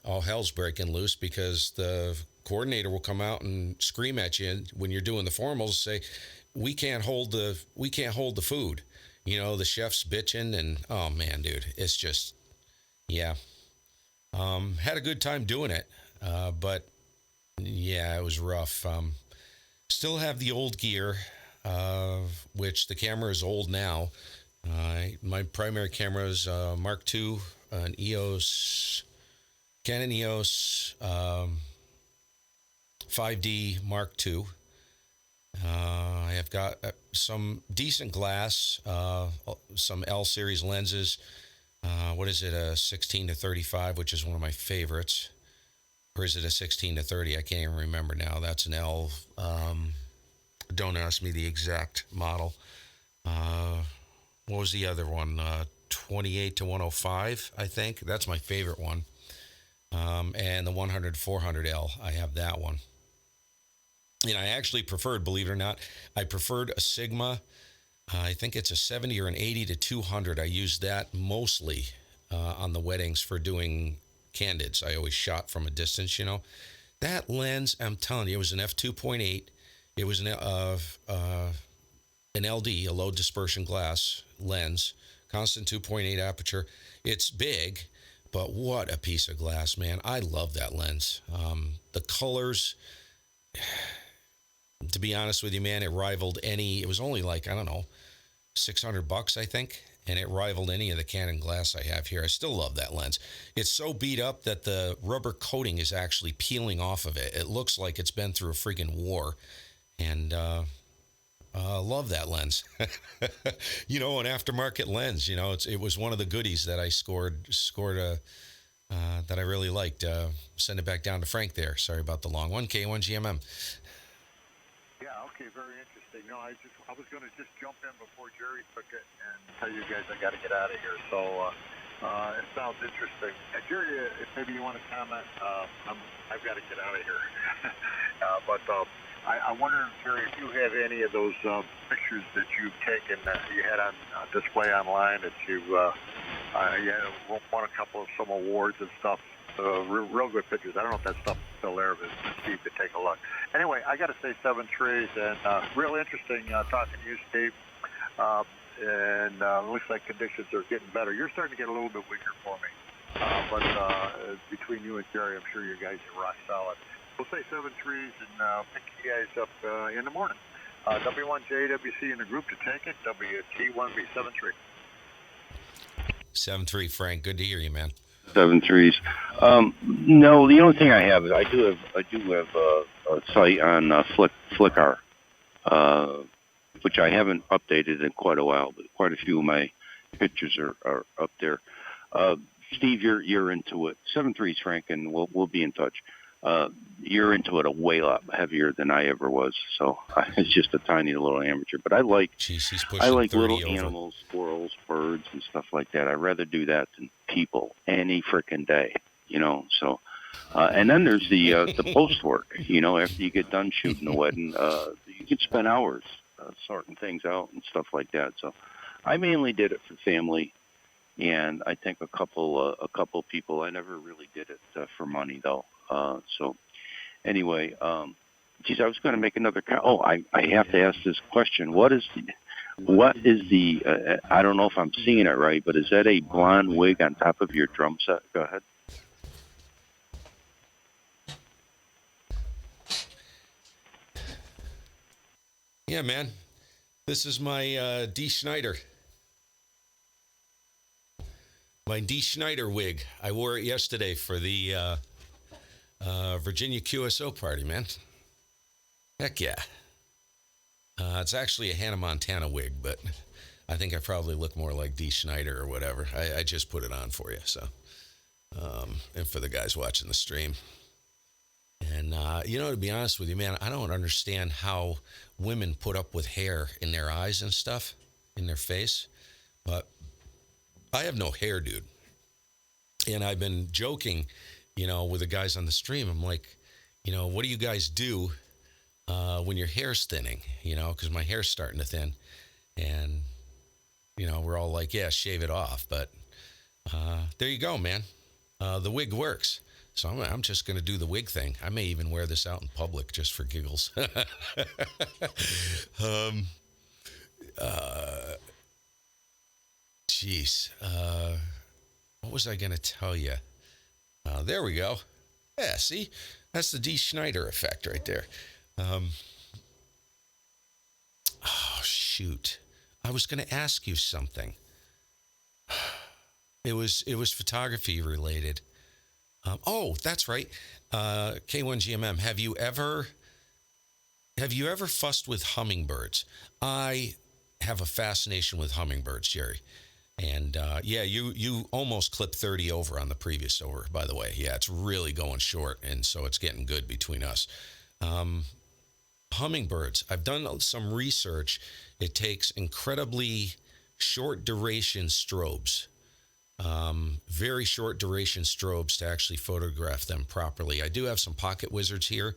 all hell's breaking loose because the coordinator will come out and scream at you when you're doing the formals and say, we can't hold the food. The chef's bitching, and oh man, dude, it's just, yeah. Had a good time doing it, but yeah, it was rough. Still have the old gear, which the camera is old now. My primary camera is Mark II, an Canon EOS 5D Mark II. I have got some decent glass, some L series lenses. What is it, a 16 to 35, which is one of my favorites. Or is it a 16 to 30? I can't even remember now. That's an L. Don't ask me the exact model. What was the other one? 28 to 105, I think. That's my favorite one. And the 100 400L, I have that one. And I actually preferred, believe it or not, I preferred a Sigma. I think it's a 70 or an 80 to 200. I used that mostly on the weddings for doing candids. I always shot from a distance, you know. That lens, I'm telling you, it was an f2.8. It was an LD, a low dispersion glass lens, constant 2.8 aperture. It's big, but what a piece of glass, man. I love that lens. The colors, to be honest with you, man, it rivaled any, it was only like, I don't know, $600, I think. And it rivaled any of the Canon glass I have here. I still love that lens. It's so beat up that the rubber coating is actually peeling off of it. It looks like it's been through a freaking war. And love that lens. You know, an aftermarket lens. You know, it was one of the goodies that I scored that I really liked. Send it back down to Frank there. Sorry about the long one. K1GMM. Yeah, okay, very interesting. No, I was going to just jump in before Jerry took it and tell you guys I got to get out of here. So it sounds interesting. Jerry, if maybe you want to comment, I've got to get out of here. But I wonder, Jerry, if you have any of those pictures that you've taken that you had on display online that you had won a couple of some awards and stuff. Real good pictures. I don't know if that stuff's still there, but Steve could take a look. Anyway, I got to say 7 trees, and real interesting talking to you, Steve. And looks like conditions are getting better. You're starting to get a little bit weaker for me. But between you and Jerry, I'm sure you guys are rock solid. We'll say 7 trees and pick you guys up in the morning. W1JWC in the group to take it. WT1B 7-3. 7-3, Frank. Good to hear you, man. 7 threes. No, the only thing I have is I do have a site on Flickr, which I haven't updated in quite a while, but quite a few of my pictures are up there. Steve, you're into it. 7 threes, Frank, and we'll be in touch. You're into it a way lot heavier than I ever was, so it's just a tiny little amateur. But I like little animals, squirrels, birds, and stuff like that. I'd rather do that than people any frickin' day, you know. So, and then there's the post work, you know. After you get done shooting a wedding, you can spend hours sorting things out and stuff like that. So, I mainly did it for family. And I think a couple people. I never really did it for money, though. So, anyway, geez, I was going to make another. I have to ask this question. What is the? I don't know if I'm seeing it right, but is that a blonde wig on top of your drum set? Go ahead. Yeah, man. This is my D. Schneider. My D. Schneider wig. I wore it yesterday for the Virginia QSO party, man. Heck yeah. It's actually a Hannah Montana wig, but I think I probably look more like D. Schneider or whatever. I just put it on for you, so. And for the guys watching the stream. And, to be honest with you, man, I don't understand how women put up with hair in their eyes and stuff, in their face. But I have no hair, dude. And I've been joking, with the guys on the stream. I'm like, what do you guys do when your hair's thinning? Because my hair's starting to thin. And, we're all like, yeah, shave it off. But there you go, man. The wig works. So I'm just going to do the wig thing. I may even wear this out in public just for giggles. Jeez. What was I going to tell you? There we go. Yeah, see? That's the D. Schneider effect right there. Oh, shoot. I was going to ask you something. It was photography related. That's right. K1GMM. Have you ever fussed with hummingbirds? I have a fascination with hummingbirds, Jerry. And you almost clipped 30 over on the previous over, by the way. Yeah, it's really going short, and so it's getting good between us. Hummingbirds. I've done some research. It takes incredibly short duration strobes, very short duration strobes to actually photograph them properly. I do have some pocket wizards here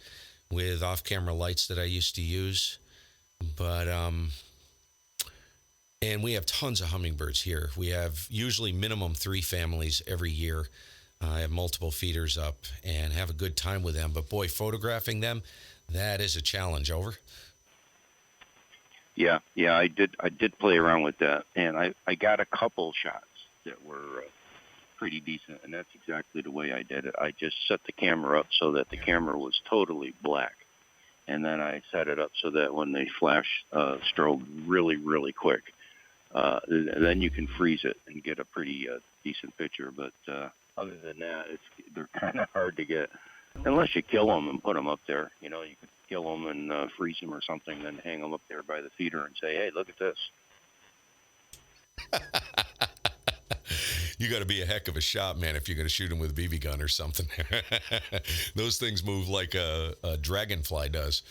with off camera lights that I used to use, but and we have tons of hummingbirds here. We have usually minimum 3 families every year. I have multiple feeders up and have a good time with them. But boy, photographing them, that is a challenge. Over. Yeah, I did play around with that, and I got a couple shots that were pretty decent, and that's exactly the way I did it. I just set the camera up so that the camera was totally black, and then I set it up so that when they flash strobe really, really quick, then you can freeze it and get a pretty decent picture. But other than that, they're kind of hard to get unless you kill them and put them up there. You know, you could kill them and freeze them or something, then hang them up there by the feeder and say, "Hey, look at this." You got to be a heck of a shot, man, if you're going to shoot them with a BB gun or something. Those things move like a dragonfly does.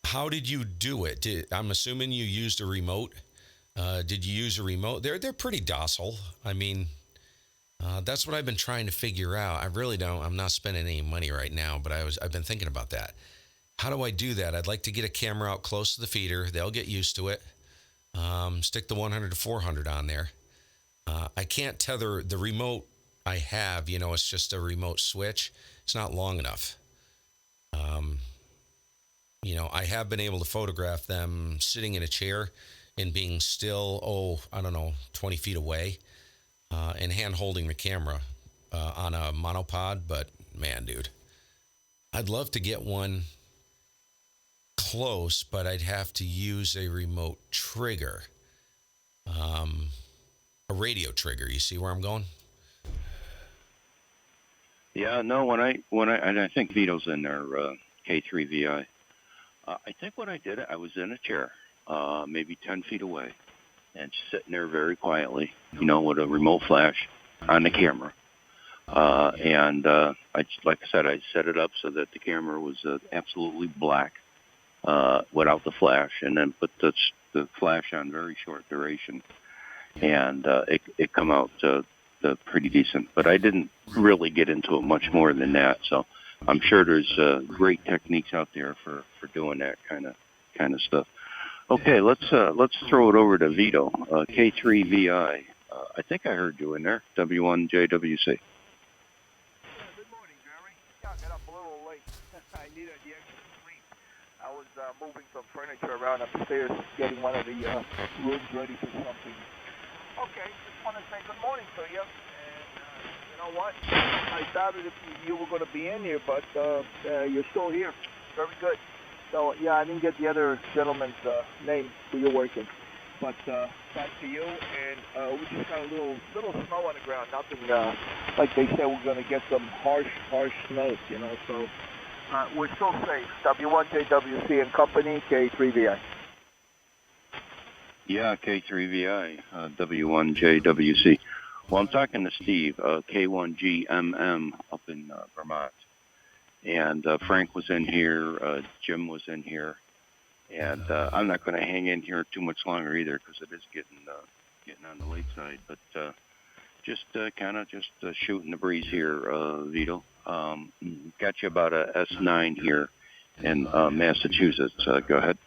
How did you do it? I'm assuming you used a remote. Did you use a remote? They're pretty docile. I mean, that's what I've been trying to figure out. I really don't. I'm not spending any money right now, but I've been thinking about that. How do I do that? I'd like to get a camera out close to the feeder. They'll get used to it. Stick the 100 to 400 on there. I can't tether the remote I have. You know, it's just a remote switch. It's not long enough. You know, I have been able to photograph them sitting in a chair and being still, 20 feet away, and hand holding the camera on a monopod. But man, dude, I'd love to get one close, but I'd have to use a remote trigger, a radio trigger. You see where I'm going? Yeah, no. When I and I think Vito's in there, K3VI. I think when I did it, I was in a chair, maybe 10 feet away, and sitting there very quietly, you know, with a remote flash on the camera. Like I said, I set it up so that the camera was absolutely black without the flash, and then put the flash on very short duration, and it come out pretty decent. But I didn't really get into it much more than that, so I'm sure there's great techniques out there for doing that kind of stuff. Okay, let's throw it over to Vito, K3VI. I think I heard you in there, W1JWC. Yeah, good morning, Jerry. Yeah, I got up a little late. I needed the extra sleep. I was moving some furniture around upstairs, getting one of the rooms ready for something. Okay, just want to say good morning to you. And you know what? I doubted if you were going to be in here, but you're still here. Very good. So, yeah, I didn't get the other gentleman's name who you're working. But back to you, and we just got a little snow on the ground. Nothing like they said we're going to get some harsh snows, you know. So we're still safe. W1JWC and Company, K3VI. Yeah, K3VI, W1JWC. Well, I'm talking to Steve, K1GMM up in Vermont. And Frank was in here, Jim was in here. And I'm not going to hang in here too much longer either because it is getting on the late side. But just shooting the breeze here, Vito. Got you about a S9 here in Massachusetts. Go ahead.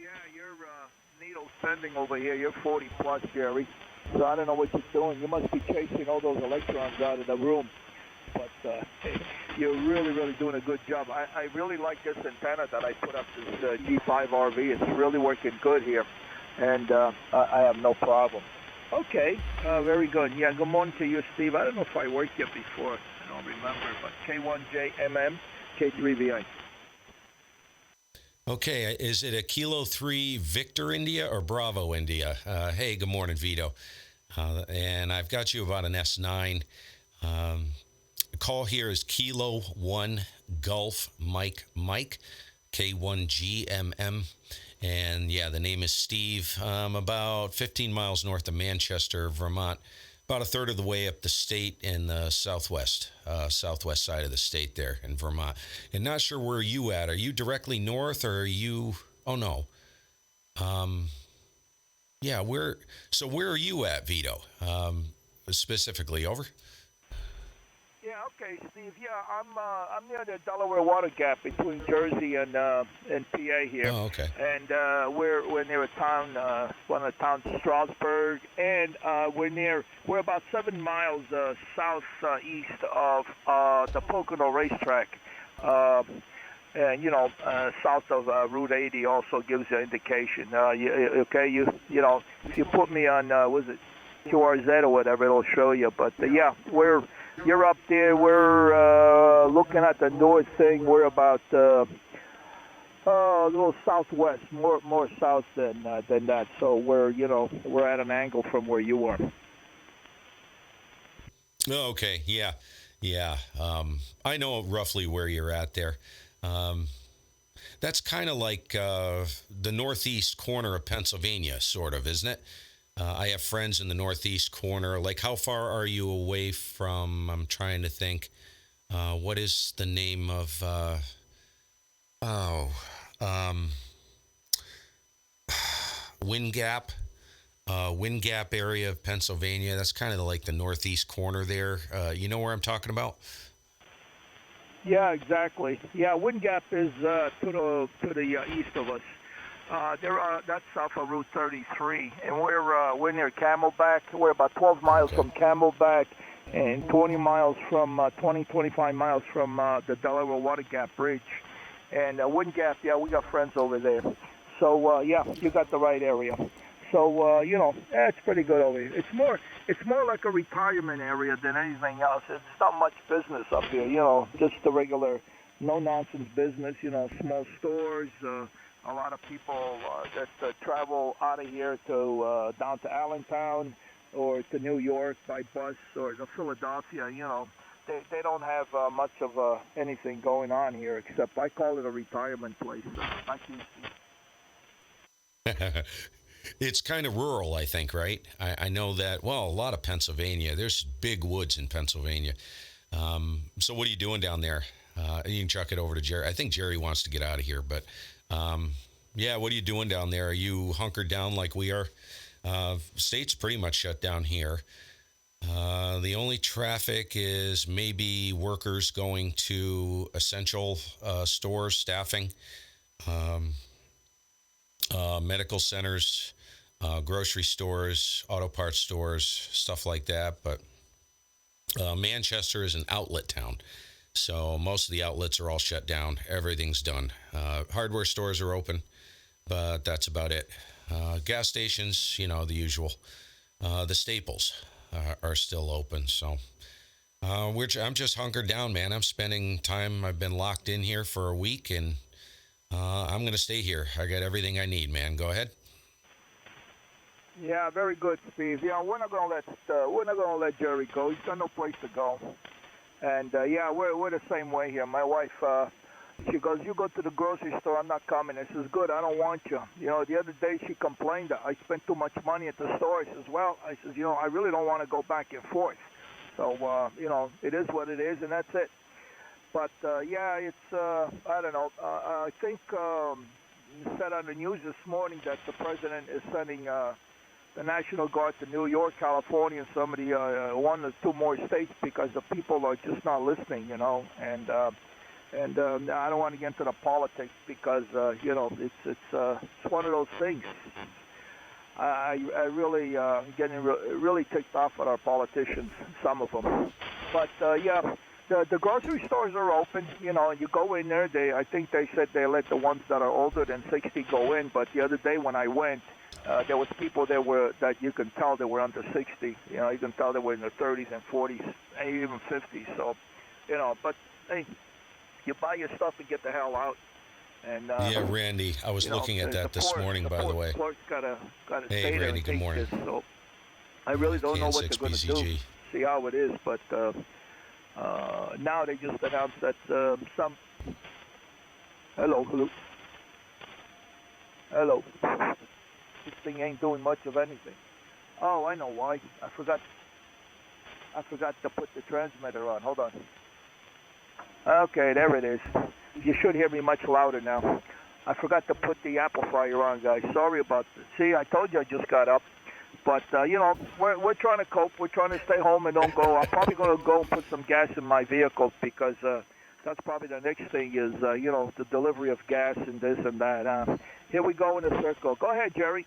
Yeah, you're needle spending over here. You're 40 plus, Jerry. So I don't know what you're doing. You must be chasing all those electrons out of the room. But you're really doing a good job. I really like this antenna that I put up, this G5RV. It's really working good here, and I have no problem. Okay, very good. Yeah, good morning to you, Steve. I don't know if I worked here before. I don't remember, but K1JMM, K3VI. Okay, is it a Kilo 3 Victor India or Bravo India? Hey, good morning, Vito. And I've got you about an S9. The call here is Kilo 1 Gulf Mike, K1GMM. And yeah, the name is Steve. I'm about 15 miles north of Manchester, Vermont. about a third of the way up the state in the southwest side of the state there in Vermont. And not sure where you at. Are you directly north or are you? Oh no. Yeah. Where are you at, Vito? Specifically, over. Yeah, okay, Steve. Yeah, I'm near the Delaware Water Gap between Jersey and PA here, Oh, okay. and we're near a town, one of the towns, Strasburg, and we're about 7 miles southeast of the Pocono racetrack. And south of Route 80 also gives you an indication. If you put me on, was it QRZ or whatever, it'll show you. But yeah, you're up there. We're looking at the north thing. We're about a little southwest, more south than that. So we're at an angle from where you are. Oh, okay. Yeah. I know roughly where you're at there. That's kind of like the northeast corner of Pennsylvania, sort of, isn't it? I have friends in the northeast corner. Like, how far are you away from? I'm trying to think. What is the name of? Wind Gap. Wind Gap area of Pennsylvania. That's kind of like the northeast corner there. You know where I'm talking about? Yeah, exactly. Yeah, Wind Gap is to the east of us. That's off of Route 33, and we're near Camelback. We're about 12 miles from Camelback, and 25 miles from the Delaware Water Gap Bridge. And Wind Gap, yeah, we got friends over there. So yeah, you got the right area. So it's pretty good over here. It's more like a retirement area than anything else. It's not much business up here. Just the regular, no nonsense business. Small stores. A lot of people that travel out of here to down to Allentown or to New York by bus or to Philadelphia. They don't have much of anything going on here except I call it a retirement place. It's kind of rural, I think, right? I know that. Well, a lot of Pennsylvania. There's big woods in Pennsylvania. So what are you doing down there? You can chuck it over to Jerry. I think Jerry wants to get out of here, but yeah, what are you doing down there? Are you hunkered down like we are? State's pretty much shut down here. The only traffic is maybe workers going to essential stores, staffing, medical centers, grocery stores, auto parts stores, stuff like that. But Manchester is an outlet town. So most of the outlets are all shut down. Everything's done. Hardware stores are open, but that's about it. Gas stations, the usual. The staples are still open. So I'm just hunkered down, man. I'm spending time. I've been locked in here for a week, and I'm going to stay here. I got everything I need, man. Go ahead. Yeah, very good, Steve. We're not gonna let Jerry go. He's got no place to go. And yeah, we're the same way here. My wife, she goes, "You go to the grocery store. I'm not coming." I says, "Good. I don't want you." The other day she complained that I spent too much money at the store. I says, "Well," I says, "I really don't want to go back and forth." So it is what it is, and that's it. But yeah, it's I don't know. I think said on the news this morning that the president is sending the National Guard to New York, California, and some of the one or two more states because the people are just not listening, And I don't want to get into the politics because it's one of those things. I really getting really ticked off at our politicians, some of them. But yeah, the grocery stores are open. You go in there. I think they said they let the ones that are older than 60 go in. But the other day when I went, there was people that you can tell they were under 60. You can tell they were in their 30s and 40s and even 50s. So, but hey, you buy your stuff and get the hell out. And yeah, Randy, I was looking at that this morning, by the way. Clerk's gotta hey, stay there Randy, and good morning. This, so I really don't know what they're going to do. See how it is, but now they just announced that some. Hello. This thing ain't doing much of anything. Oh, I know why. I forgot I forgot to put the transmitter on. Hold on. Okay, there it is. You should hear me much louder now. I forgot to put the amplifier on, guys. Sorry about this. See, I told you I just got up. But, we're trying to cope. We're trying to stay home and don't go. I'm probably going to go and put some gas in my vehicle because that's probably the next thing is, the delivery of gas and this and that. Here we go in a circle. Go ahead, Jerry.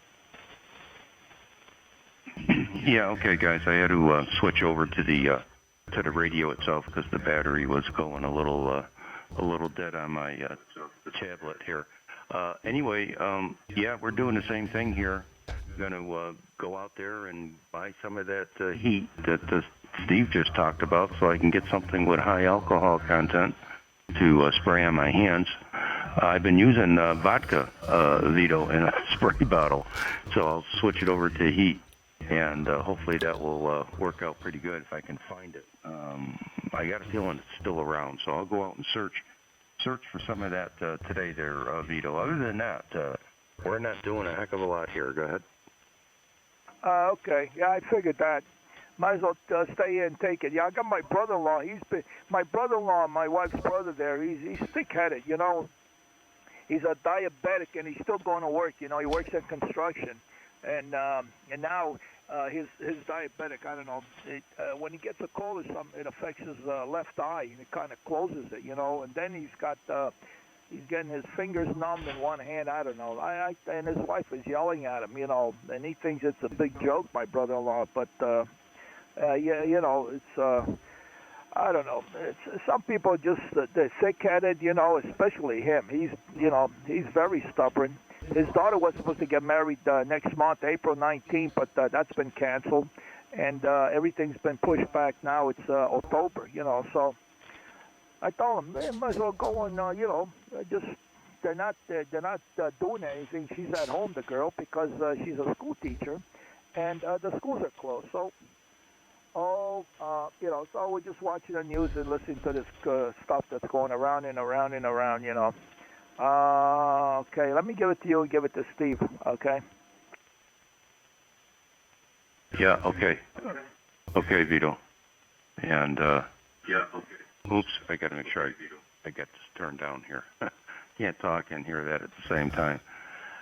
Yeah, okay, guys. I had to switch over to the radio itself because the battery was going a little dead on my tablet here. Anyway, we're doing the same thing here. Going to go out there and buy some of that heat that Steve just talked about, so I can get something with high alcohol content to spray on my hands. I've been using vodka, Vito, in a spray bottle, so I'll switch it over to heat, and hopefully that will work out pretty good if I can find it. I got a feeling it's still around, so I'll go out and search for some of that today there, Vito. Other than that, we're not doing a heck of a lot here. Go ahead. Okay. Yeah, I figured that. Might as well stay here and take it. Yeah, I got my brother-in-law. My brother-in-law, my wife's brother there. He's thick-headed, He's a diabetic, and he's still going to work. He works in construction, and now his diabetic. I don't know. When he gets a cold or something, it affects his left eye, and it kind of closes it, And then he's got. He's getting his fingers numbed in one hand. I don't know. And his wife is yelling at him, and he thinks it's a big joke, my brother-in-law. But it's I don't know. Some people just they're thick-headed, especially him. He's very stubborn. His daughter was supposed to get married next month, April 19th, but that's been canceled, and everything's been pushed back. Now it's October, So. I told him they might as well go and just they're not doing anything. She's at home, the girl, because she's a school teacher, and the schools are closed. So, so we're just watching the news and listening to this stuff that's going around and around and around. Okay, let me give it to you and give it to Steve. Okay. Yeah. Okay. Okay, Vito. And yeah. Okay. Oops, I got to make sure I get this turned down here. Can't talk and hear that at the same time.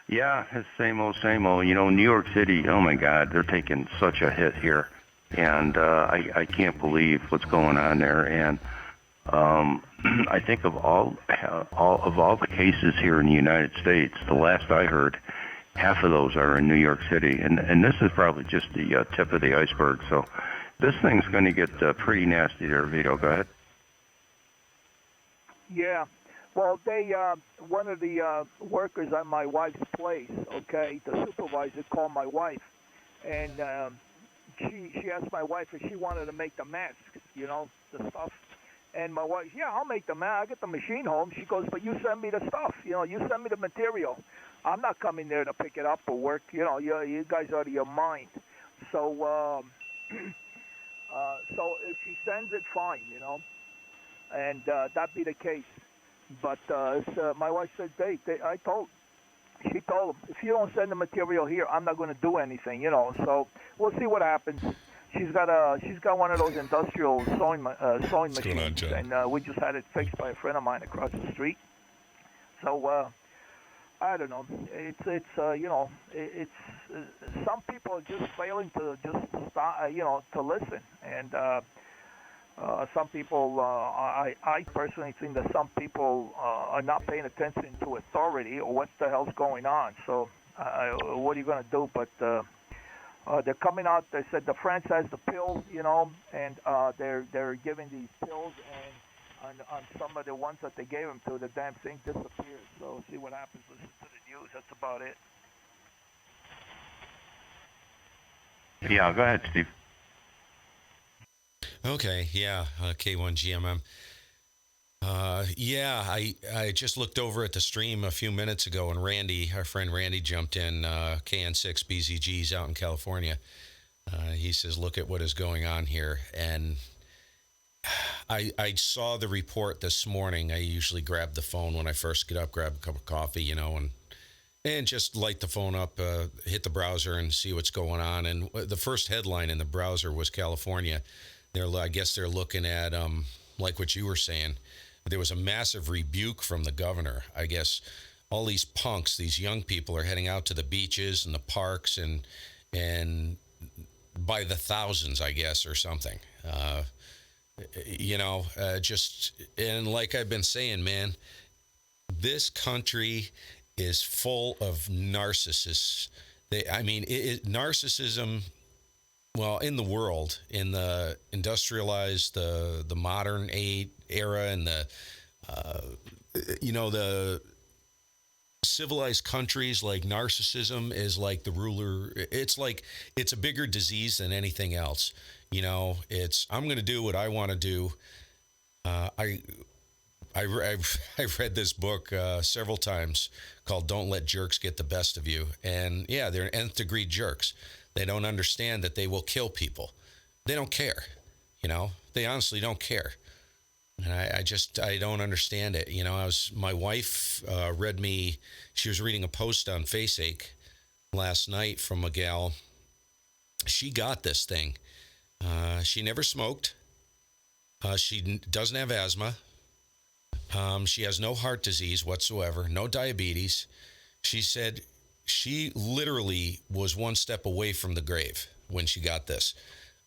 Yeah, it's same old, same old. New York City, oh my God, they're taking such a hit here. And I can't believe what's going on there. And I think of all the cases here in the United States, the last I heard, half of those are in New York City. And this is probably just the tip of the iceberg. So this thing's going to get pretty nasty there, Vito. Go ahead. Yeah, well, one of the workers at my wife's place, okay, the supervisor called my wife, and she asked my wife if she wanted to make the masks, the stuff. And my wife, yeah, I'll make the mask. I get the machine home. She goes, but you send me the stuff, you send me the material. I'm not coming there to pick it up or work, you guys are out of your mind. So, so if she sends it, fine, and that be the case. But my wife said, she told him, if you don't send the material here, I'm not going to do anything, So we'll see what happens. She's got one of those industrial sewing machines, and we just had it fixed by a friend of mine across the street. So I don't know. It's some people are just failing to just stop, to listen, and. Some people, I personally think that some people are not paying attention to authority or what the hell's going on. So what are you going to do? But they're coming out. They said the France has the pills, and they're giving these pills, and on some of the ones that they gave them to, the damn thing disappears. So see what happens. Listen to the news. That's about it. Yeah, go ahead, Steve. Okay, yeah, K1GMM. I just looked over at the stream a few minutes ago, and Randy, our friend Randy, jumped in. KN6 BZG's out in California. He says, "Look at what is going on here." And I saw the report this morning. I usually grab the phone when I first get up, grab a cup of coffee, and just light the phone up, hit the browser, and see what's going on. And the first headline in the browser was California. I guess they're looking at like what you were saying. There was a massive rebuke from the governor. I guess all these punks, these young people, are heading out to the beaches and the parks and by the thousands, I guess, or something. Just and like I've been saying, man, this country is full of narcissists. Narcissism. Well, in the world, in the industrialized, the modern era, and the the civilized countries, like narcissism is like the ruler. It's like it's a bigger disease than anything else. I'm going to do what I want to do. I've read this book several times called "Don't Let Jerks Get the Best of You," and yeah, they're nth degree jerks. They don't understand that they will kill people. They don't care. They honestly don't care. And I don't understand it. My wife read me, she was reading a post on Faceache last night from a gal. She got this thing. She never smoked. She doesn't have asthma. She has no heart disease whatsoever, no diabetes. She said she literally was one step away from the grave when she got this.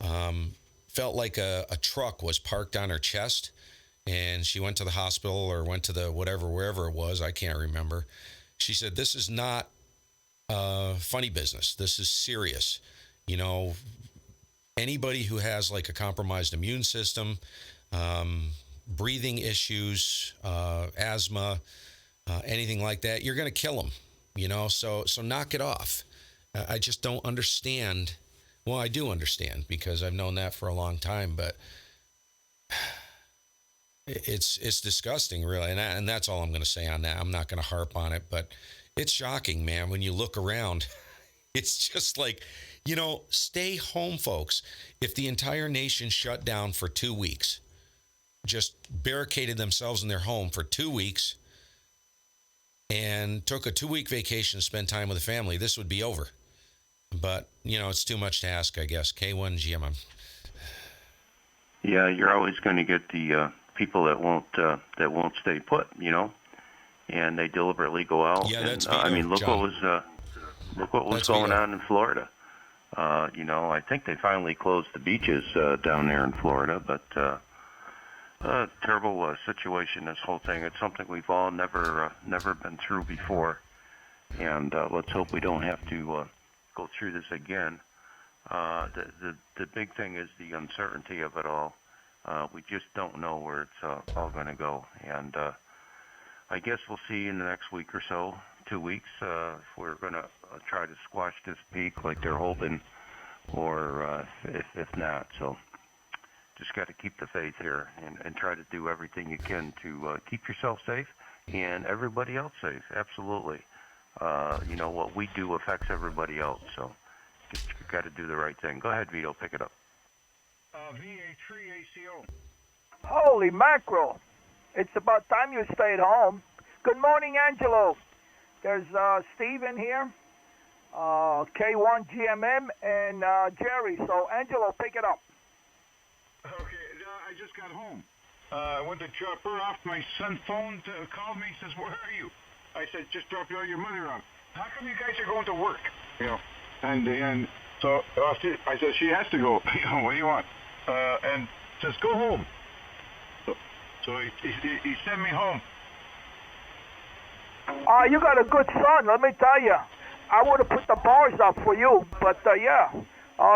Felt like a truck was parked on her chest, and she went to the hospital or went to the wherever it was. I can't remember. She said, this is not funny business. This is serious. Anybody who has like a compromised immune system, breathing issues, asthma, anything like that, you're going to kill them. So knock it off. I just don't understand. Well, I do understand because I've known that for a long time, but it's disgusting, really. And that's all I'm going to say on that. I'm not going to harp on it, but it's shocking, man. When you look around, it's just like, stay home, folks. If the entire nation shut down for 2 weeks, just barricaded themselves in their home for 2 weeks, and took a 2-week vacation to spend time with the family, this would be over. But, it's too much to ask, I guess. K1GMM. Yeah, you're always going to get the people that won't stay put, and they deliberately go out. Yeah, that's look John. what was going on in Florida. I think they finally closed the beaches down there in Florida, but terrible situation, this whole thing. It's something we've all never been through before, and let's hope we don't have to go through this again. The big thing is the uncertainty of it all. We just don't know where it's all going to go, and I guess we'll see in the next week or so, 2 weeks, if we're going to try to squash this peak like they're hoping, or if not. So just got to keep the faith here and try to do everything you can to keep yourself safe and everybody else safe. Absolutely. What we do affects everybody else, so you got to do the right thing. Go ahead, Vito, pick it up. VA3ACO. Holy mackerel. It's about time you stayed home. Good morning, Angelo. There's Steve in here, K1GMM, and Jerry. So, Angelo, pick it up. Okay, I just got home. I went to drop her off. My son phoned, called me, says, where are you? I said, just drop your mother off. How come you guys are going to work? And so I said, she has to go. What do you want? And says, go home. So he sent me home. You got a good son, let me tell you. I would have put the bars up for you, but yeah.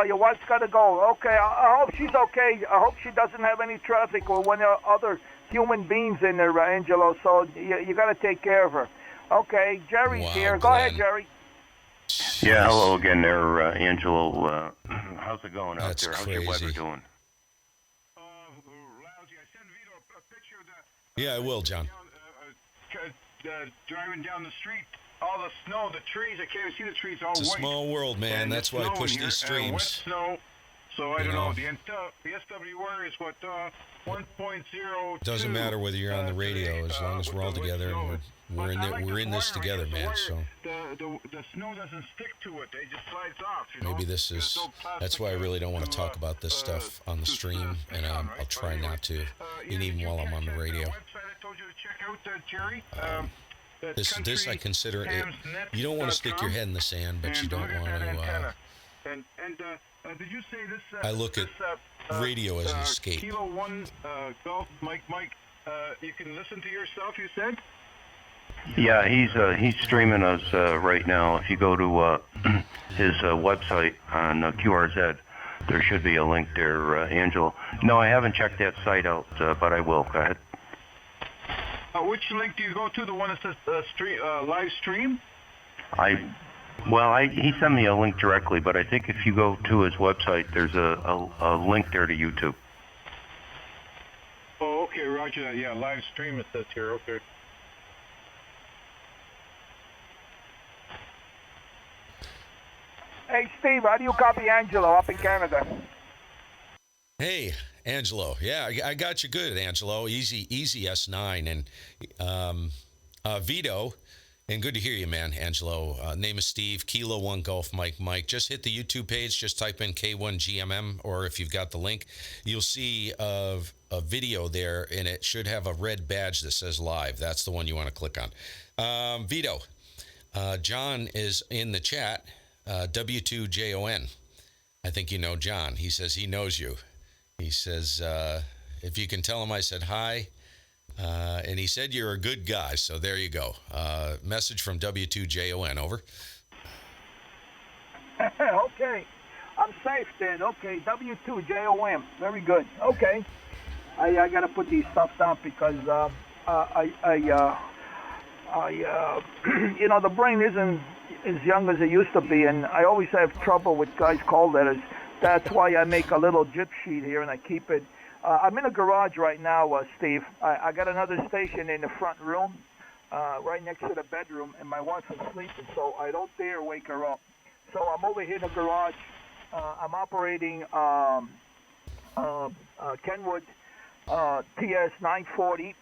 Your wife's got to go. Okay, I hope she's okay. I hope she doesn't have any traffic or any other human beings in there, Angelo. So you got to take care of her. Okay, Jerry's here. Go ahead, Jerry. Yeah, hello again there, Angelo. How's it going out there? How's your weather doing? Lousy. I sent Vito a picture of the... Yeah, I will, John. Driving down the street, all the snow, the trees, I can't even see the trees, all it's white. It's a small world, man. And that's why I push these streams. Wet snow, So I don't know. The SWR is what 1.0. Doesn't matter whether you're on the radio, as long as we're all together and we're in this together, man. So the snow doesn't stick to it; it just slides off. Maybe this is. That's why I really don't want to talk about this stuff on the stream, and I'll try not to, even while I'm on the radio. Website I told you to check out, Jerry. This I consider it. You don't want to stick your head in the sand, but you don't want to. Did you say this? I look at radio as an escape. Kilo 1 Golf Mike. You can listen to yourself. You said. Yeah, he's streaming us right now. If you go to his website on QRZ, there should be a link there, Angelo. No, I haven't checked that site out, but I will. Go ahead. Which link do you go to? The one that says live stream? He sent me a link directly, but I think if you go to his website, there's a link there to YouTube. Oh, okay, roger that. Yeah, live stream it says here. Okay. Hey, Steve, how do you copy Angelo up in Canada? Hey, Angelo. Yeah, I got you good, Angelo. Easy S9. And Vito, and good to hear you, man, Angelo. Name is Steve, Kilo 1 Golf Mike. Just hit the YouTube page. Just type in K1GMM, or if you've got the link, you'll see a video there, and it should have a red badge that says live. That's the one you want to click on. Vito, John is in the chat. W2JON. I think you know John. He says he knows you. He says, if you can tell him I said hi. And he said you're a good guy. So there you go. Message from W2JON. Over. Okay. I'm safe then. Okay. W2JOM. Very good. Okay. I got to put these stuff down because the brain isn't as young as it used to be, and I always have trouble with guys' call letters. That's why I make a little gyp sheet here, and I keep it. I'm in a garage right now, Steve. I got another station in the front room, right next to the bedroom, and my wife is sleeping, so I don't dare wake her up. So I'm over here in the garage. I'm operating Kenwood TS 940,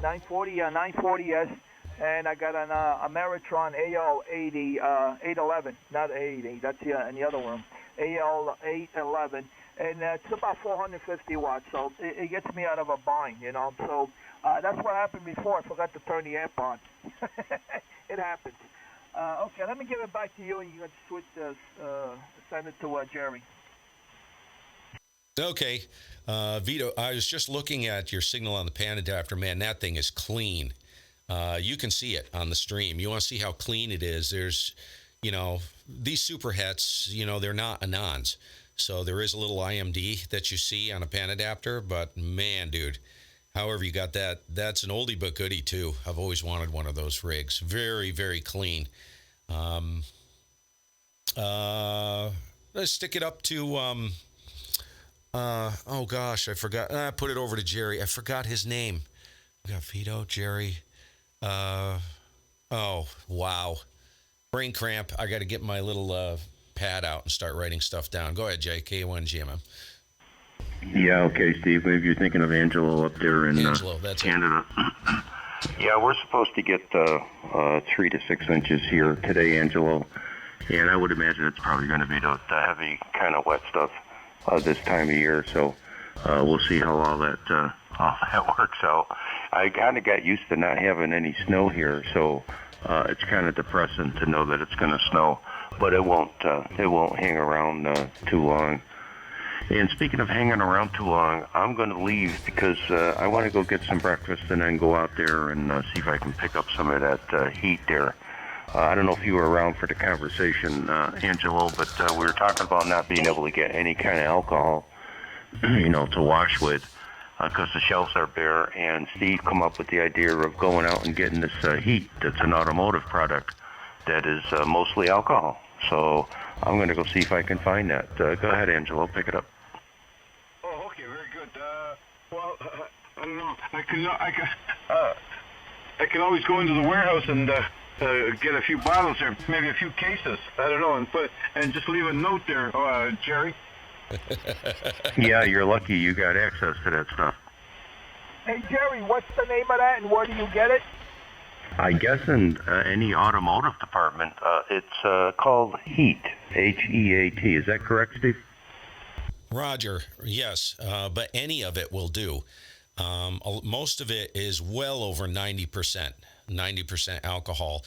940S. And I got an Ameritron AL80, 811, not 80, that's in the other room, AL811, and it's about 450 watts, so it gets me out of a bind, So that's what happened before. I forgot to turn the amp on. It happens. Okay, let me give it back to you, and you can switch send it to Jerry. Okay, Vito, I was just looking at your signal on the pan adapter. Man, that thing is clean. You can see it on the stream. You want to see how clean it is. There's, these super hets, they're not Anons. So there is a little IMD that you see on a pan adapter, but man, dude, however you got that, that's an oldie but goodie too. I've always wanted one of those rigs. Very, very clean. Let's stick it up to, oh gosh, I forgot. Put it over to Jerry. I forgot his name. We got Vito, Jerry. Oh, wow. Brain cramp. I got to get my little pad out and start writing stuff down. Go ahead, Jay. K1GMM. Yeah, okay, Steve. Maybe you're thinking of Angelo up there in Canada. Yeah, we're supposed to get 3 to 6 inches here today, Angelo. And I would imagine it's probably going to be the heavy kind of wet stuff this time of year. So we'll see how all that works out. I kind of got used to not having any snow here, so it's kind of depressing to know that it's going to snow. But it won't hang around too long. And speaking of hanging around too long, I'm going to leave because I want to go get some breakfast and then go out there and see if I can pick up some of that heat there. I don't know if you were around for the conversation, Angelo, but we were talking about not being able to get any kind of alcohol, to wash with because the shelves are bare. And Steve come up with the idea of going out and getting this heat that's an automotive product that is mostly alcohol. So I'm going to go see if I can find that. Go ahead, Angelo, pick it up. Oh, okay, very good. Well, I don't know. I can always go into the warehouse and get a few bottles or maybe a few cases. I don't know, and just leave a note there, Jerry. Yeah, you're lucky you got access to that stuff. Hey, Jerry, what's the name of that and where do you get it? I guess in any automotive department, it's called HEAT, H-E-A-T. Is that correct, Steve? Roger, yes, but any of it will do. Most of it is well over 90%. 90% alcohol.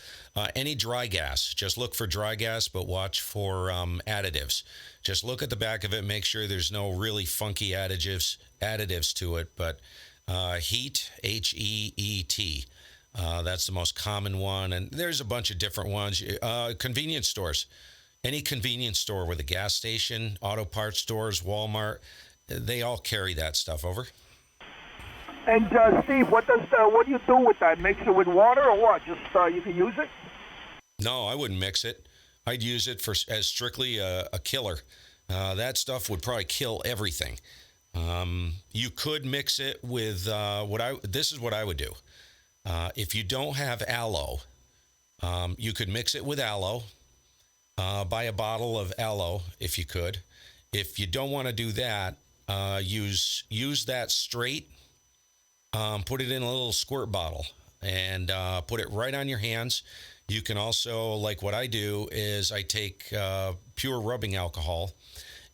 Any dry gas, just look for dry gas, but watch for additives. Just look at the back of it, make sure there's no really funky additives to it. But HEAT, H-E-E-T, that's the most common one. And there's a bunch of different ones. Convenience stores. Any convenience store with a gas station, auto parts stores, Walmart, they all carry that stuff over. And Steve, what do you do with that? Mix it with water or what? Just you can use it? No, I wouldn't mix it. I'd use it as strictly a killer. That stuff would probably kill everything. You could mix it with this is what I would do. If you don't have aloe, you could mix it with aloe. Buy a bottle of aloe if you could. If you don't want to do that, use that straight. Put it in a little squirt bottle and put it right on your hands. You can also, like what I do, is I take pure rubbing alcohol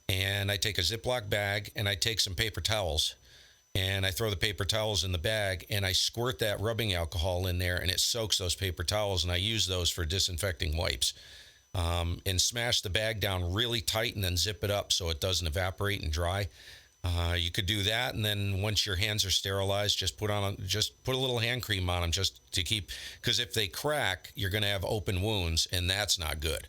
and I take a Ziploc bag and I take some paper towels and I throw the paper towels in the bag and I squirt that rubbing alcohol in there and it soaks those paper towels and I use those for disinfecting wipes. And smash the bag down really tight and then zip it up so it doesn't evaporate and dry. You could do that, and then once your hands are sterilized, just put a little hand cream on them just to keep, because if they crack, you're going to have open wounds, and that's not good.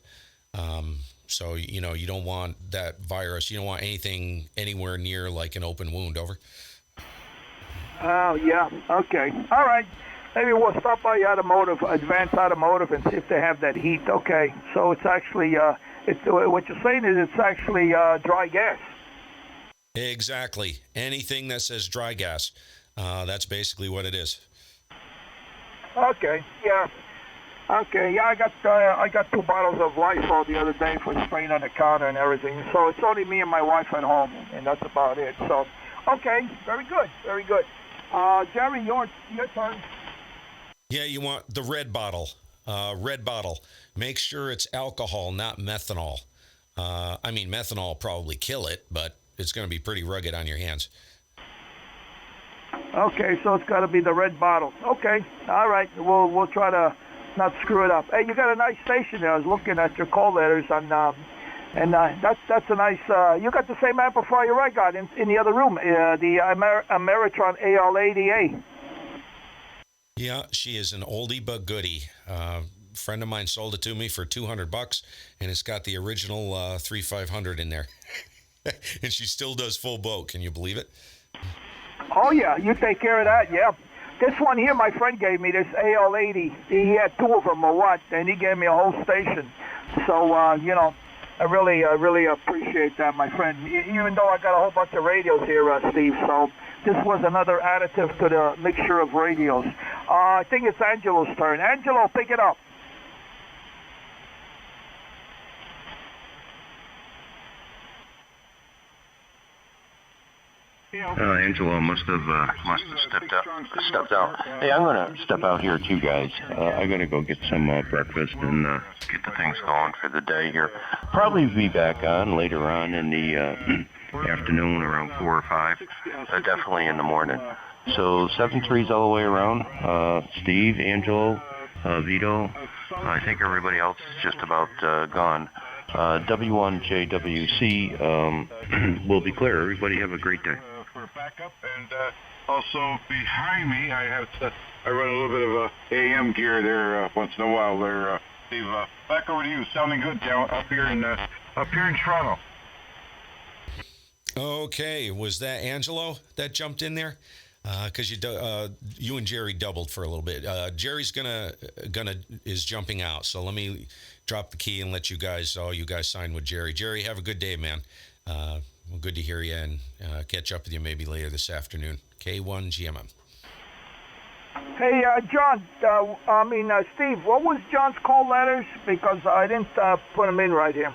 So you don't want that virus. You don't want anything anywhere near like an open wound. Over. Oh yeah. Okay. All right. Maybe we'll stop by Advanced Automotive, and see if they have that HEAT. Okay. So it's actually what you're saying is it's actually dry gas. Exactly. Anything that says dry gas, that's basically what it is. Okay. Yeah. Okay. Yeah. I got 2 bottles of Lysol the other day for spraying on the counter and everything. So it's only me and my wife at home, and that's about it. So, okay. Very good. Very good. Jerry, your turn. Yeah, you want the red bottle. Red bottle. Make sure it's alcohol, not methanol. Methanol will probably kill it, but it's going to be pretty rugged on your hands. Okay, so it's got to be the red bottle. Okay, all right. We'll try to not screw it up. Hey, you got a nice station there. I was looking at your call letters on, and that's a nice. You got the same amplifier I got in the other room, the Ameritron AL80A. Yeah, she is an oldie but goodie. Friend of mine sold it to me for $200, and it's got the original 3500 in there. And she still does full boat. Can you believe it? Oh, yeah. You take care of that, yeah. This one here, my friend gave me, this AL80. He had 2 of them or what, and he gave me a whole station. So, I really appreciate that, my friend. Even though I got a whole bunch of radios here, Steve, so this was another additive to the mixture of radios. I think it's Angelo's turn. Angelo, pick it up. Angelo must have stepped out. Hey, I'm gonna step out here too, guys. I'm gonna go get some breakfast and get the things going for the day here. Probably be back on later on in the afternoon, around 4 or 5. Definitely in the morning. So 7-3s all the way around. Steve, Angelo, Vito. I think everybody else is just about gone. W1JWC will be clear. Everybody have a great day. For backup, and also behind me, I run a little bit of AM gear there once in a while. There, Steve. Back over to you. Sounding good down up here in Toronto. Okay, was that Angelo that jumped in there? Because you and Jerry doubled for a little bit. Jerry's is jumping out, so let me drop the key and let all you guys sign with Jerry. Jerry, have a good day, man. Good to hear you, and catch up with you maybe later this afternoon. K1GMM. Hey, John. Steve. What was John's call letters? Because I didn't put them in right here.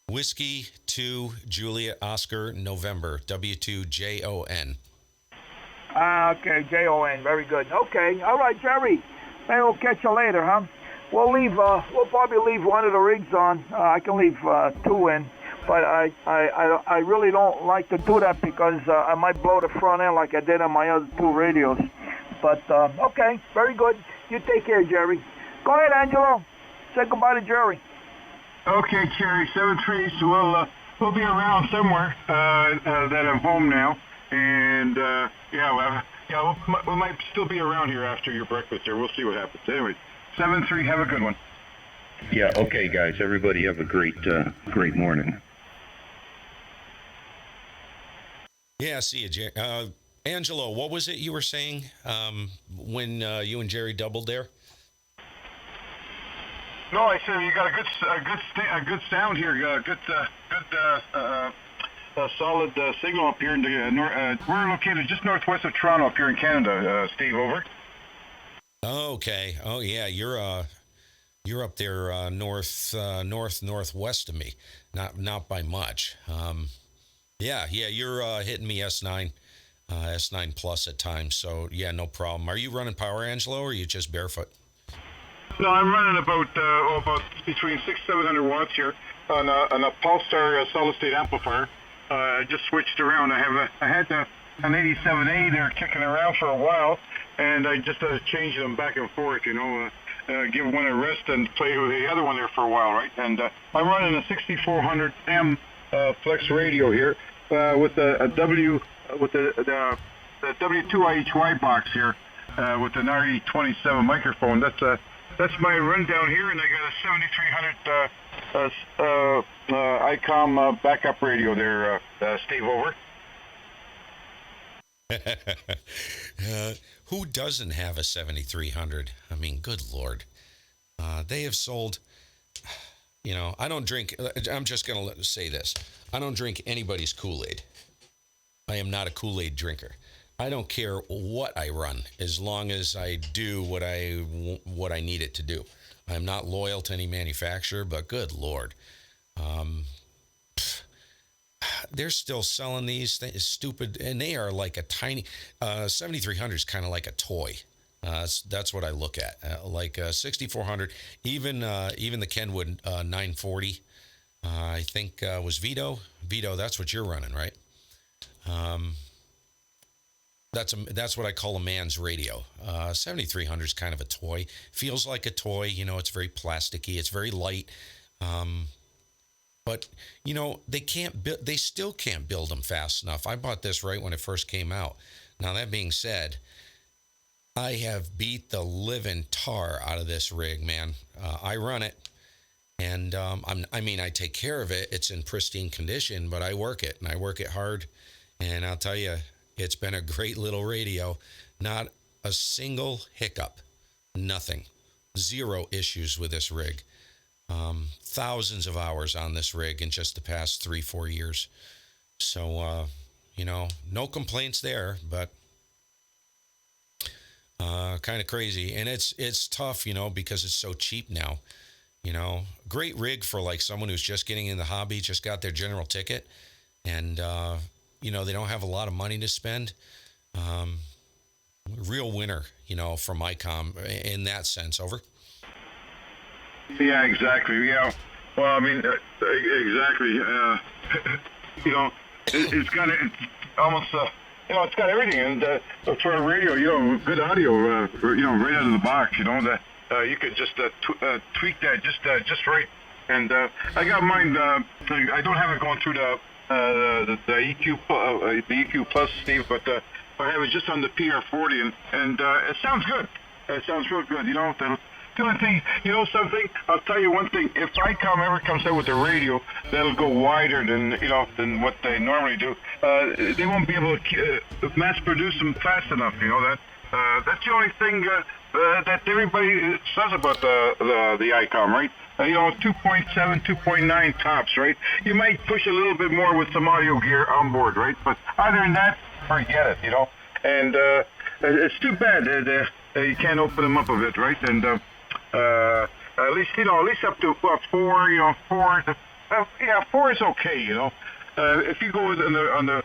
Whiskey 2 Juliet Oscar November W2JON. Okay, Jon. Very good. Okay, all right, Jerry. Maybe we'll catch you later, huh? We'll leave. We'll probably leave one of the rigs on. I can leave 2 in, but I really don't like to do that because I might blow the front end like I did on my other 2 radios. But okay, very good. You take care, Jerry. Go ahead, Angelo. Say goodbye to Jerry. Okay, Cherry, 7-3, so we'll be around somewhere that I'm home now. And, we might still be around here after your breakfast there. We'll see what happens. Anyway, 7-3, have a good one. Yeah, okay, guys. Everybody have a great morning. Yeah, see you, Jerry. Angelo, what was it you were saying when you and Jerry doubled there? No, I said you got a good sound here. Solid signal up here in the we're located just northwest of Toronto, up here in Canada. Steve, over. Okay. Oh yeah, you're up there northwest of me, not by much. Yeah, you're hitting me S9 plus at times. So yeah, no problem. Are you running power, Angelo, or are you just barefoot? No, I'm running about between 600-700 watts here on a Pulsar solid state amplifier. I just switched around. I had an 87A there kicking around for a while, and I just changed them back and forth. Give one a rest and play with the other one there for a while, right? And I'm running a 6400M flex radio here with the W2IHY box here with an RE27 microphone. That's my rundown here, and I got a 7300 ICOM backup radio there, Steve, over. Who doesn't have a 7300? I mean, good Lord. They have sold, I don't drink, I'm just going to say this. I don't drink anybody's Kool-Aid. I am not a Kool-Aid drinker. I don't care what I run as long as I do what I need it to do. I'm not loyal to any manufacturer, but good Lord. They're still selling these things, stupid, and they are like a tiny 7300 is kind of like a toy. That's what I look at. Like 6400, even the Kenwood 940, I think was Vito. That's what you're running, right? That's what I call a man's radio. 7300 is kind of a toy. Feels like a toy. It's very plasticky. It's very light. But they still can't build them fast enough. I bought this right when it first came out. Now that being said, I have beat the living tar out of this rig, man. I run it, and I take care of it. It's in pristine condition, but I work it, and I work it hard. And I'll tell you, it's been a great little radio. Not a single hiccup. Nothing. Zero issues with this rig. Thousands of hours on this rig in just the past 3-4 years. So, no complaints there, but kind of crazy. And it's tough, because it's so cheap now. Great rig for like someone who's just getting in the hobby, just got their general ticket, and they don't have a lot of money to spend. Real winner, from ICOM in that sense. Over. Yeah, exactly. Yeah. Well, exactly. It's got almost. It's got everything, and for a radio, good audio, right out of the box. You could just tweak that just right. And I got mine. I don't have it going through the EQ Plus, Steve, but I have it just on the PR40, and it sounds good. It sounds real good. The only thing, something, I'll tell you one thing. If ICOM ever comes out with a radio that'll go wider than what they normally do, they won't be able to mass produce them fast enough. That's the only thing that everybody says about the ICOM, right? 2.7, 2.9 tops, right? You might push a little bit more with some audio gear on board, right? But other than that, forget it, And it's too bad that you can't open them up a bit, right? And at least up to 4, 4 Yeah, 4 is okay. If you go on the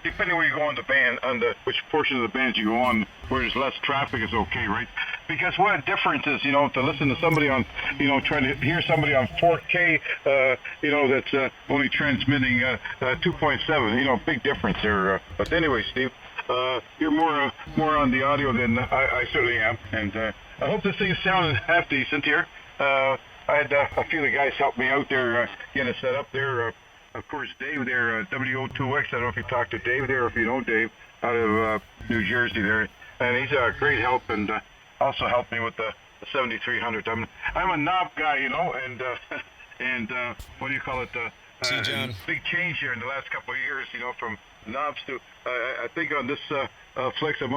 depending where you go on the band, which portion of the band you go on, where there's less traffic is okay, right? Because what a difference is, to listen to somebody on, trying to hear somebody on 4K, that's only transmitting 2.7, big difference there. But anyway, Steve, you're more on the audio than I certainly am, and I hope this thing's sounding half decent here. I had a few of the guys help me out there, getting it set up there. Of course, Dave there, WO2X. I don't know if you talked to Dave there, or if you know Dave, out of New Jersey there. And he's a great help, and also helped me with the 7300. I'm a knob guy, and what do you call it? See, John. Big change here in the last couple of years, from knobs to, I think on this Flex, I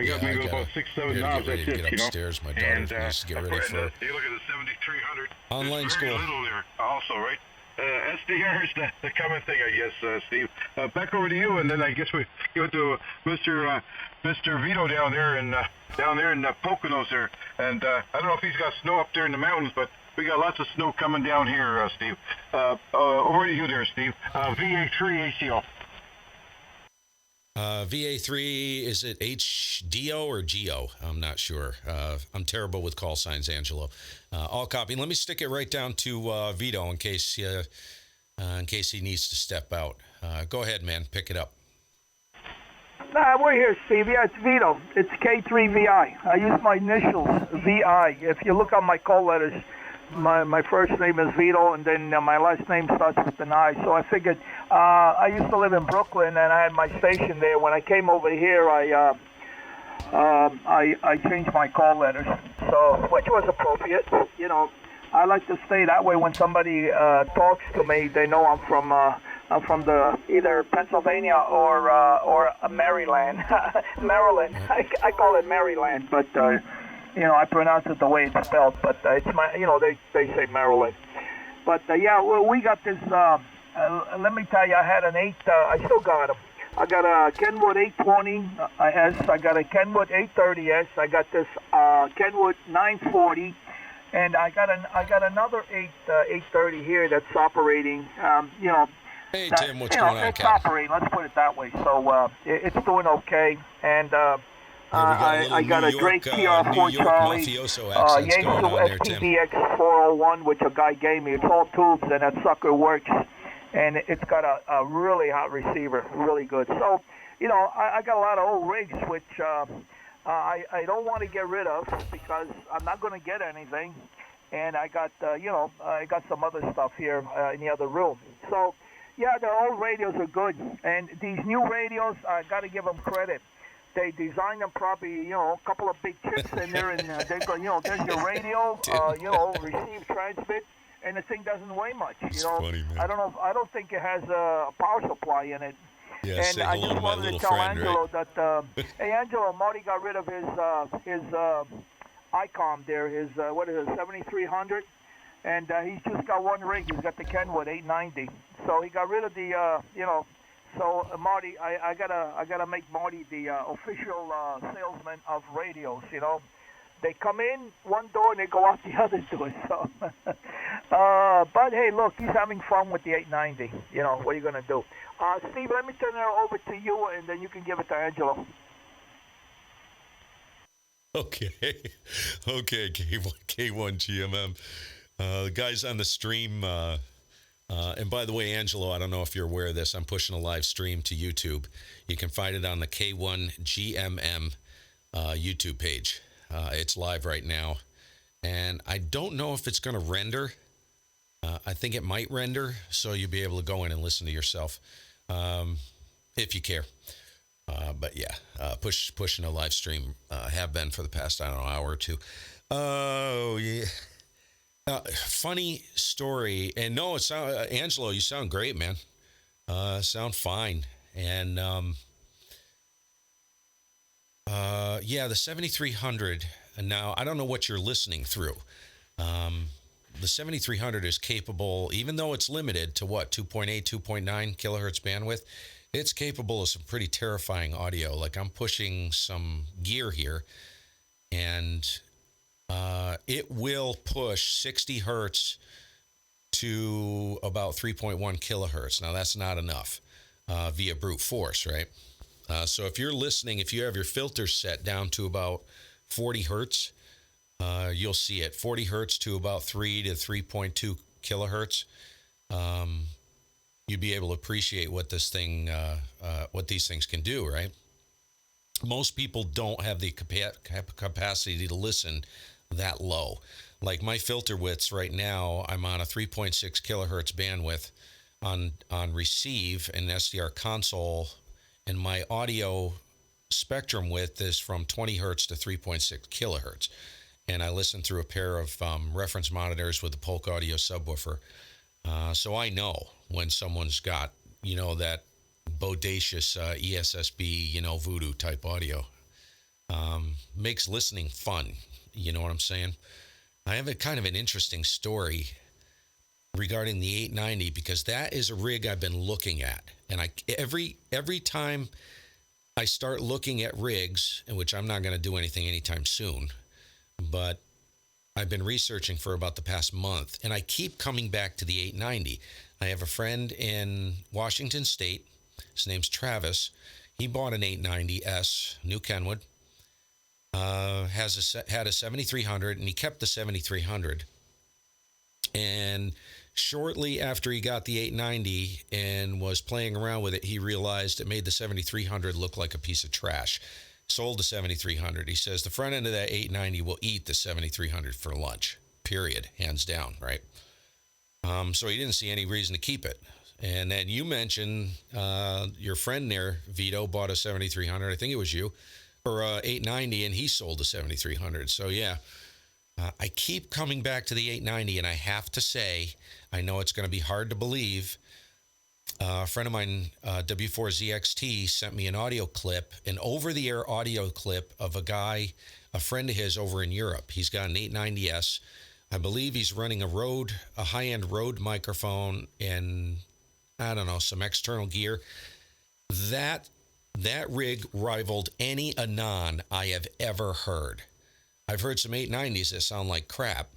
got maybe about 6-7 knobs. That's it, get upstairs. My daughter needs to get ready for you look at the 7300. online There's school. very little there also, right? SDR is the common thing, I guess, Steve. Back over to you, and then I guess we go to Mr. Vito down there in Poconos there. And I don't know if he's got snow up there in the mountains, but we got lots of snow coming down here, Steve. Over to you there, Steve. VA3 ACO. VA3, is it HDO or GO? I'm not sure. I'm terrible with call signs, Angelo. All copy. Let me stick it right down to Vito in case he needs to step out. Go ahead, man. Pick it up. Nah, we're here, Steve. Yeah, it's Vito. It's K3VI. I use my initials, VI. If you look on my call letters, my first name is Vito, and then my last name starts with an I. So I figured I used to live in Brooklyn, and I had my station there. When I came over here, I changed my call letters, so which was appropriate. I like to stay that way. When somebody talks to me, they know I'm from the either Pennsylvania or Maryland. Maryland. I call it Maryland, but. I pronounce it the way it's spelled, but it's my, they say Maryland. But yeah, well, we got this. Let me tell you, I had an 8. I still got them. I got a Kenwood 820 S. I got a Kenwood 830 S. I got this Kenwood 940, and I got another 830 here that's operating. Hey Tim, what's going on, it's operating. Let's put it that way. So it's doing okay, and. I got a Drake TR4 Charlie, Yaesu STDX 401, which a guy gave me. It's all tubes, and that sucker works. And it's got a really hot receiver, really good. So, I got a lot of old rigs, which I don't want to get rid of because I'm not going to get anything. And I got, I got some other stuff here in the other room. So, yeah, the old radios are good. And these new radios, I got to give them credit. They designed them probably, a couple of big chips in there, and they go, there's your radio, receive, transmit, and the thing doesn't weigh much. Funny, man. I don't think it has a power supply in it. Yeah, and say I hello just to my wanted little to tell friend, Angelo right? that, hey, Angelo, Marty got rid of his ICOM there, his 7300, and he's just got one rig. He's got the Kenwood 890, so he got rid of the, So Marty, I gotta make Marty the official salesman of radios. They come in one door and they go out the other door. So, but hey, look, he's having fun with the 890. What are you gonna do? Steve, let me turn it over to you, and then you can give it to Angelo. Okay, K1GMM. The guys on the stream. And by the way, Angelo, I don't know if you're aware of this. I'm pushing a live stream to YouTube. You can find it on the K1GMM YouTube page. It's live right now. And I don't know if it's going to render. I think it might render, so you'll be able to go in and listen to yourself if you care. But yeah, pushing a live stream. Have been for the past, hour or two. Oh, yeah. Funny story, and no, it's Angelo. You sound great, man. Sound fine, and yeah, the 7300. And now I don't know what you're listening through. The 7300 is capable, even though it's limited to 2.8, 2.9 kilohertz bandwidth. It's capable of some pretty terrifying audio. Like I'm pushing some gear here, and it will push 60 hertz to about 3.1 kilohertz. Now, that's not enough via brute force, right? So if you're listening, if you have your filter set down to about 40 hertz, you'll see it. 40 hertz to about 3 to 3.2 kilohertz. You'd be able to appreciate what this thing, what these things can do, right? Most people don't have the capacity to listen that low. Like my filter widths right now, I'm on a 3.6 kilohertz bandwidth on receive and SDR console, and my audio spectrum width is from 20 hertz to 3.6 kilohertz. And I listen through a pair of reference monitors with a Polk Audio subwoofer. So I know when someone's got, that bodacious ESSB, voodoo type audio. Makes listening fun. You know what I'm saying? I have a kind of an interesting story regarding the 890 because that is a rig I've been looking at. And every time I start looking at rigs, in which I'm not going to do anything anytime soon, but I've been researching for about the past month, and I keep coming back to the 890. I have a friend in Washington State. His name's Travis. He bought an 890S, New Kenwood. Had a 7300, and he kept the 7300. And shortly after he got the 890 and was playing around with it, he realized it made the 7300 look like a piece of trash. Sold the 7300. He says the front end of that 890 will eat the 7300 for lunch, period, hands down, right? So he didn't see any reason to keep it. And then you mentioned your friend there, Vito, bought a 7300. I think it was you, or 890, and he sold the 7300. So yeah, I keep coming back to the 890, and I have to say, I know it's going to be hard to believe. A friend of mine, W4ZXT, sent me an audio clip, an over-the-air audio clip of a friend of his over in Europe. He's got an 890S. I believe he's running a high-end Rode microphone and, I don't know, some external gear. That rig rivaled any Anon I have ever heard. I've heard some 890s that sound like crap.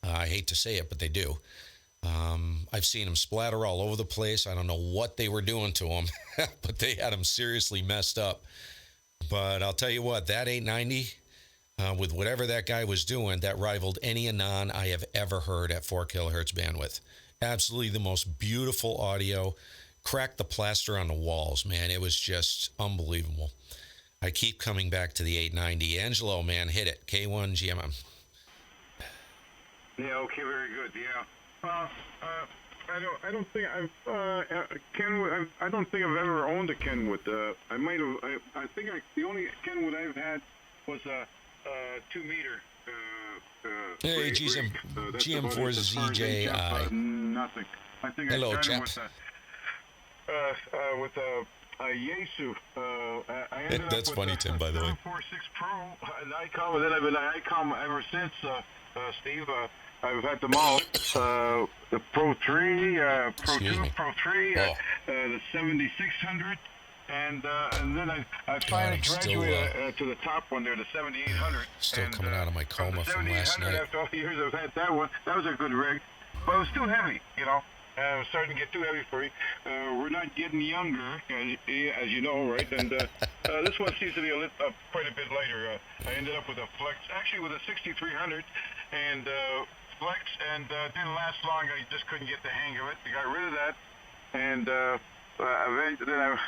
I hate to say it, but they do. I've seen them splatter all over the place. I don't know what they were doing to them, but they had them seriously messed up. But I'll tell you what, that 890, with whatever that guy was doing, that rivaled any Anon I have ever heard at 4 kilohertz bandwidth. Absolutely the most beautiful audio. Cracked the plaster on the walls, man. It was just unbelievable. I keep coming back to the 890. Angelo, man, hit it. K1GMM. Yeah, okay, very good, yeah. I don't think Kenwood. I don't think I've ever owned a Kenwood. I might have. I think the only Kenwood I've had was a 2-meter. Hey, GM4ZJI. Nothing. I think hello, I started chap. With a Yaesu. I ended That's up funny, with Tim, by the way. 746 Pro, an ICOM, and then I've been an ICOM ever since, Steve. I've had them all. The Pro 3, Pro Excuse 2, me. Pro 3, Oh. the 7600, and then I finally I'm still, graduated to the top one there, the 7800. Still and, coming out of my coma the from last 7800, night. after all the years I've had that one, that was a good rig, but it was too heavy, it was starting to get too heavy for me. We're not getting younger, as you know, right? And this one seems to be quite a bit lighter. I ended up with a Flex, actually with a 6300, and Flex, and didn't last long. I just couldn't get the hang of it. I got rid of that, and eventually then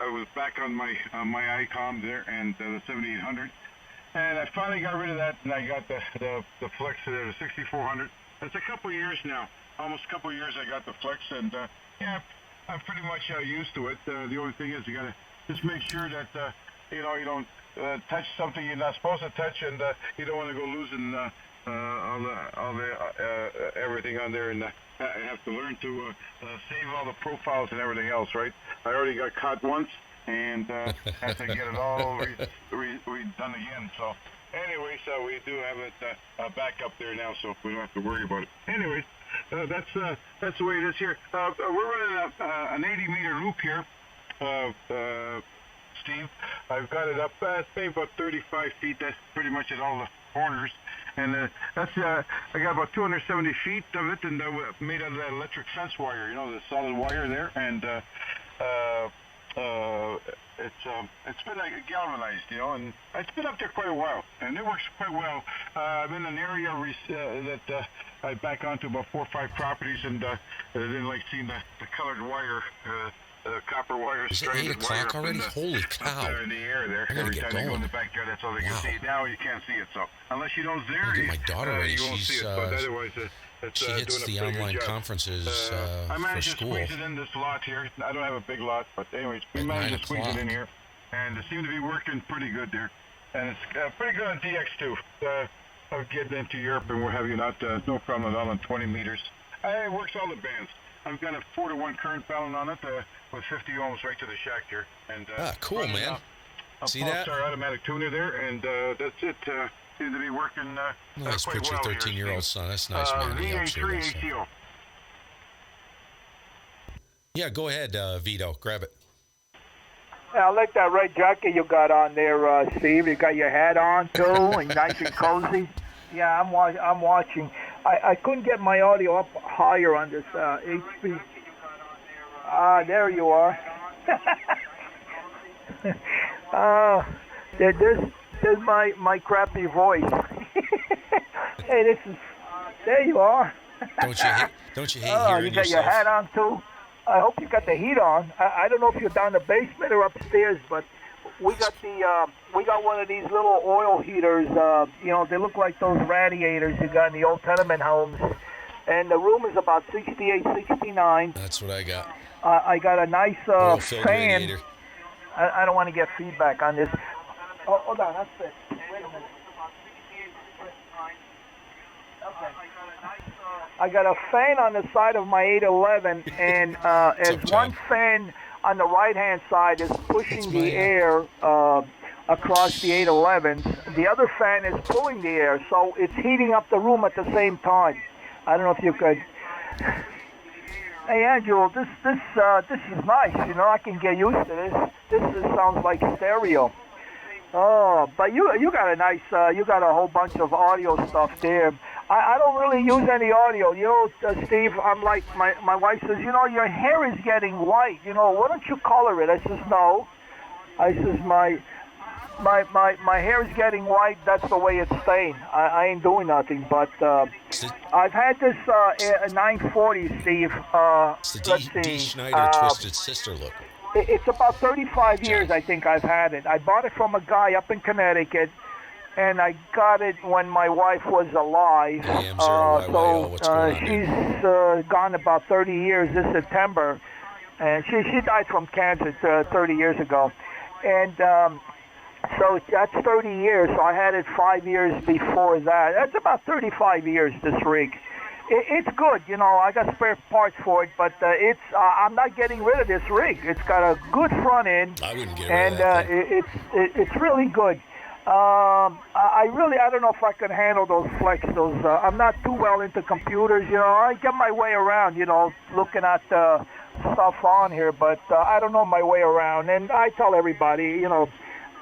I was back on my ICOM there, and the 7800, and I finally got rid of that, and I got the Flex there, the 6400. It's a couple years now. Almost a couple of years I got the Flex, and yeah, I'm pretty much used to it. The only thing is you got to just make sure that you don't touch something you're not supposed to touch, and you don't want to go losing all the everything on there, and I have to learn to save all the profiles and everything else, right? I already got caught once, and have to get it all redone again. So anyways, we do have it back up there now, so we don't have to worry about it. Anyways. That's the way it is here. We're running an 80-meter loop here, Steve. I've got it up maybe about 35 feet. That's pretty much at all the corners. And that's I got about 270 feet of it, and made out of that electric fence wire, the solid wire there, and it's been like galvanized, and it's been up there quite a while, and it works quite well. I'm in an area that I back onto about 4 or 5 properties, and I didn't like seeing the colored wire. Copper wire, is it 8 o'clock already? Holy cow. Up there in the air there. Every time going. you go in the backyard, that's all they can see. Now you can't see it, so unless you know it's there, my daughter ready. you won't see it. But otherwise, she hits doing the online conferences I managed for school. to squeeze it in this lot here. I don't have a big lot, but anyways, we managed to squeeze it in here. And it seemed to be working pretty good there. And it's pretty good on DX2. Of getting into Europe and we're having no problem at all on 20 meters. It works all the bands. I've got a 4-to-1 current balance on it with 50 ohms right to the shack here. And cool, man. See that? Our automatic tuner there, and that's it. Seems to be working nice quite picture, well 13-year-old son. That's nice, man. VA3 ACO. Yeah, go ahead, Vito. Grab it. I like that red jacket you got on there, Steve. You got your hat on, too, and nice and cozy. Yeah, I'm watching. I couldn't get my audio up higher on this HP. There you are. There's my crappy voice. Hey, there you are. Don't you hate hearing you got yourself? Your hat on, too? I hope you got the heat on. I don't know if you're down the basement or upstairs, but we got one of these little oil heaters. They look like those radiators you got in the old tenement homes. And the room is about 68, 69. That's what I got. I got a nice fan. Radiator. I don't want to get feedback on this. Oh, hold on, that's it. Wait a minute. Okay. I got a fan on the side of my 811, and as one fan on the right-hand side is pushing the air across the 811s, the other fan is pulling the air, so it's heating up the room at the same time. I don't know if you could. Hey, Angelo, this is nice. I can get used to this. This sounds like stereo. Oh, but you got a nice, you got a whole bunch of audio stuff there. I don't really use any audio. Steve, I'm like, my wife says, your hair is getting white. Why don't you color it? I says, no. I says, my hair is getting white. That's the way it's staying. I ain't doing nothing. But I've had this 940, Steve. It's the D. Schneider Twisted Sister look. It's about 35 years, I think I've had it. I bought it from a guy up in Connecticut, and I got it when my wife was alive. She's gone about 30 years this September, and she died from cancer 30 years ago. And so that's 30 years, so I had it 5 years before that. That's about 35 years, this rig. It's good, I got spare parts for it, but I'm not getting rid of this rig. It's got a good front end. I wouldn't get rid of that thing. It's really good. I don't know if I can handle those flex. I'm not too well into computers, I get my way around, looking at stuff on here, but I don't know my way around. And I tell everybody,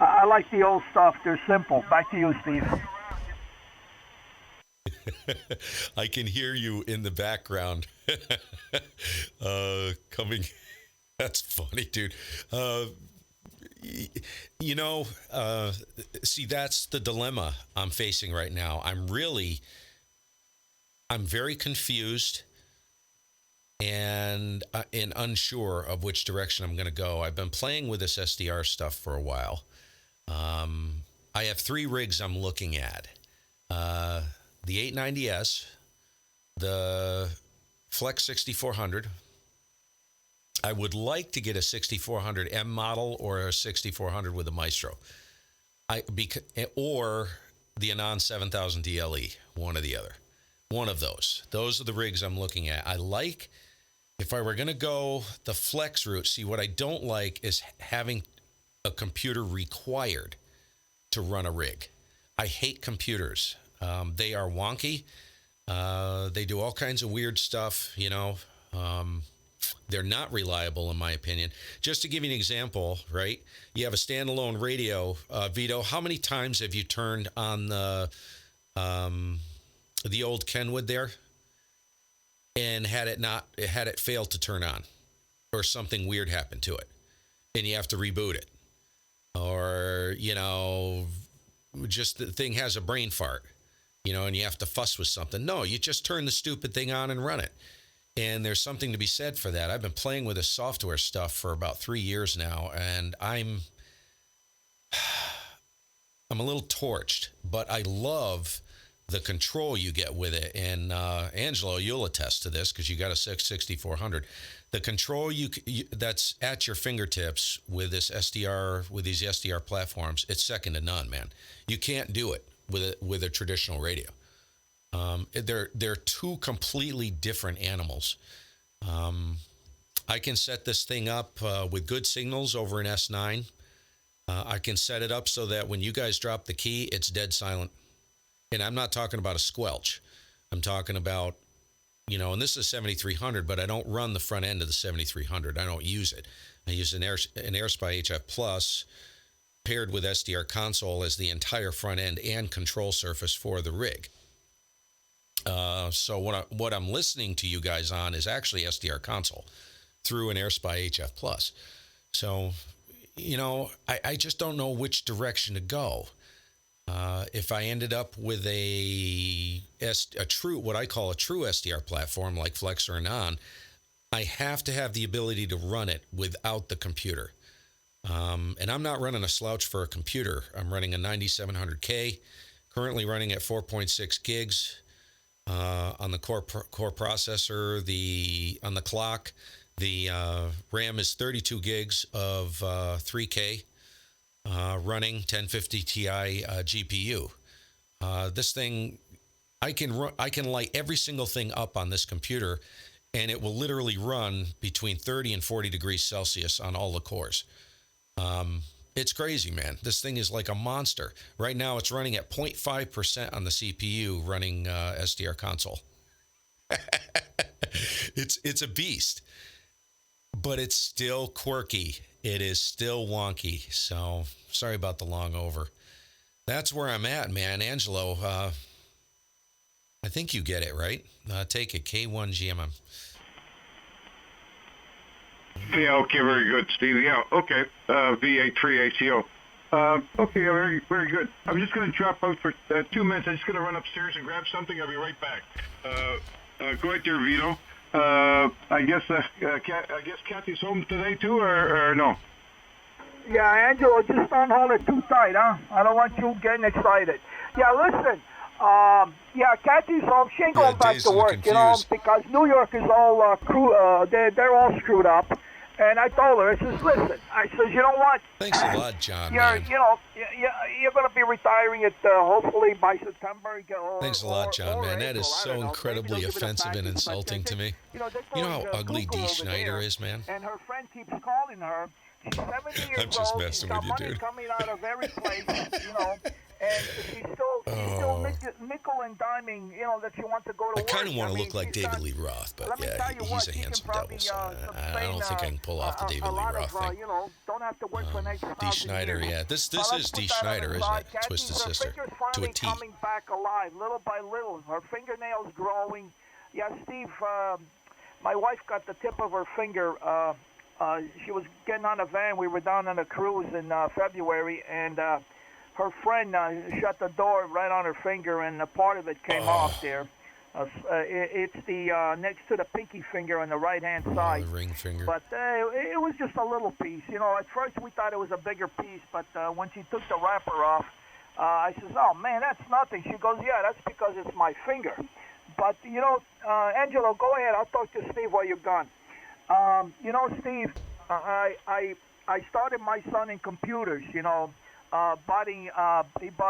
I like the old stuff. They're simple. Back to you, Steve. I can hear you in the background coming. That's funny, dude. See, that's the dilemma I'm facing right now. I'm very confused and unsure of which direction I'm going to go. I've been playing with this SDR stuff for a while. I have 3 rigs I'm looking at. The 890S, the Flex 6400. I would like to get a 6400M model or a 6400 with a Maestro. Or the Anon 7000 DLE, one or the other. One of those. Those are the rigs I'm looking at. If I were going to go the Flex route, see, what I don't like is having a computer required to run a rig. I hate computers. They are wonky. They do all kinds of weird stuff, They're not reliable, in my opinion. Just to give you an example, right? You have a standalone radio, Vito. How many times have you turned on the the old Kenwood there, and had it failed to turn on, or something weird happened to it, and you have to reboot it, or just the thing has a brain fart, and you have to fuss with something. No, you just turn the stupid thing on and run it. And there's something to be said for that. I've been playing with this software stuff for about 3 years now, and I'm a little torched, but I love the control you get with it. And Angelo, you'll attest to this because you got a 6400. The control that's at your fingertips with these SDR platforms, it's second to none, man. You can't do it with a traditional radio. They're two completely different animals. I can set this thing up with good signals over an S9. I can set it up so that when you guys drop the key, it's dead silent. And I'm not talking about a squelch. I'm talking about, and this is 7300, but I don't run the front end of the 7300. I don't use it. I use an AirSpy HF Plus paired with SDR console as the entire front end and control surface for the rig. So what I'm listening to you guys on is actually SDR console through an AirSpy HF Plus. So, I just don't know which direction to go. If I ended up with what I call a true SDR platform like Flex or Non, I have to have the ability to run it without the computer. And I'm not running a slouch for a computer. I'm running a 9700K, currently running at 4.6 gigs. On the core processor, on the clock, the RAM is 32 gigs of 3K, running 1050 Ti GPU. This thing, I can light every single thing up on this computer, and it will literally run between 30 and 40 degrees Celsius on all the cores. It's crazy, man. This thing is like a monster. Right now, it's running at 0.5% on the CPU running SDR console. It's a beast, but it's still quirky. It is still wonky. So sorry about the long over. That's where I'm at, man. Angelo, I think you get it, right? Take it, K1GMM. Yeah, okay, very good, Steve. Yeah, okay, VA3 ACO. Okay, very, very good. I'm just going to drop out for 2 minutes. I'm just going to run upstairs and grab something. I'll be right back. Go ahead there, Vito. I guess Kathy's home today too, or no? Yeah, Angelo, just don't hold it too tight, huh? I don't want you getting excited. Yeah, listen. Kathy's home. She ain't going back to work, because New York is all they're all screwed up. And I told her, I says, listen, you know what? Thanks a lot, John. You're going to be retaring it hopefully by September. Thanks a lot, John, man. That is so incredibly offensive and insulting to me. You know how ugly Dee Schneider is, man? And her friend keeps calling her. She's 70 years I'm just old. messing She's with got you, money dude. coming out of every place, and she's still nickel and diming, that she wants to go to work. I kind of want to look like David Lee Roth, but yeah, he's a handsome devil, so I don't think I can pull off the David Lee Roth thing. Don't have to work for next Dee Schneider, yeah. This is Dee Schneider, isn't it? Twisted Sister, to a T. Coming back alive, little by little. Her fingernails growing. Yeah, Steve, my wife got the tip of her finger. She was getting on a van. We were down on a cruise in February, and her friend shut the door right on her finger, and a part of it came off there. It's the next to the pinky finger on the right-hand side. The ring finger. But it was just a little piece. At first we thought it was a bigger piece, but when she took the wrapper off, I says, oh, man, that's nothing. She goes, yeah, that's because it's my finger. But, Angelo, go ahead. I'll talk to Steve while you're gone. Steve, I started my son in computers, he bought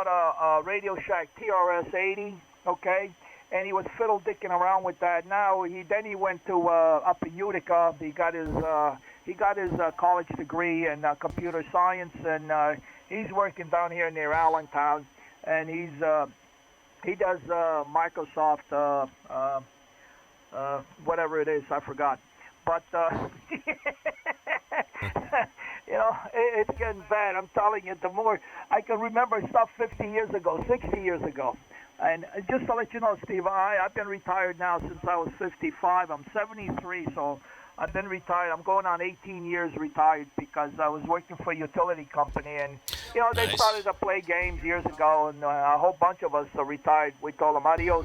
a Radio Shack TRS-80, okay, and he was fiddle-dicking around with that. Now, he went to, up in Utica, he got his college degree in computer science, and he's working down here near Allentown, and he does Microsoft, whatever it is, I forgot. But, it's getting bad. I'm telling you, the more I can remember stuff 50 years ago, 60 years ago. And just to let you know, Steve, I've been retired now since I was 55. I'm 73, so I've been retired. I'm going on 18 years retired because I was working for a utility company, and they started to play games years ago, and a whole bunch of us are retired. We told them adios.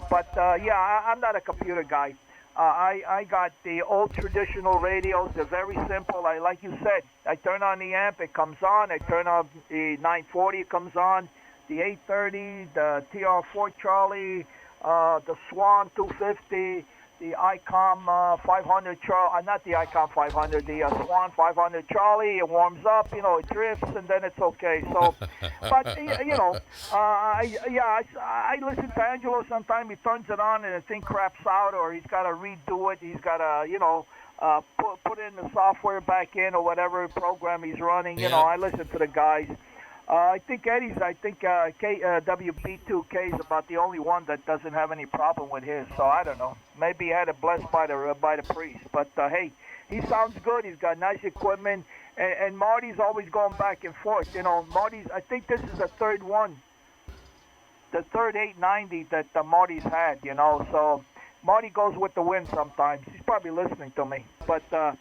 But I'm not a computer guy. I got the old traditional radios. They're very simple. Like you said, I turn on the amp, it comes on. I turn on the 940, it comes on. The 830, the TR4 Charlie, the Swan 250, the ICOM 500 Charlie, not the ICOM 500, the Swan 500 Charlie. It warms up, it drifts, and then it's okay. So, but I listen to Angelo. Sometimes he turns it on and the thing craps out, or he's got to redo it. He's got to, put in the software back in or whatever program he's running. I listen to the guys. I think WB2K is about the only one that doesn't have any problem with his. So I don't know. Maybe he had it blessed by the priest. But hey, he sounds good. He's got nice equipment, and Marty's always going back and forth. Marty's. I think this is the third one, the third 890 that Marty's had. So Marty goes with the wind sometimes. He's probably listening to me, but.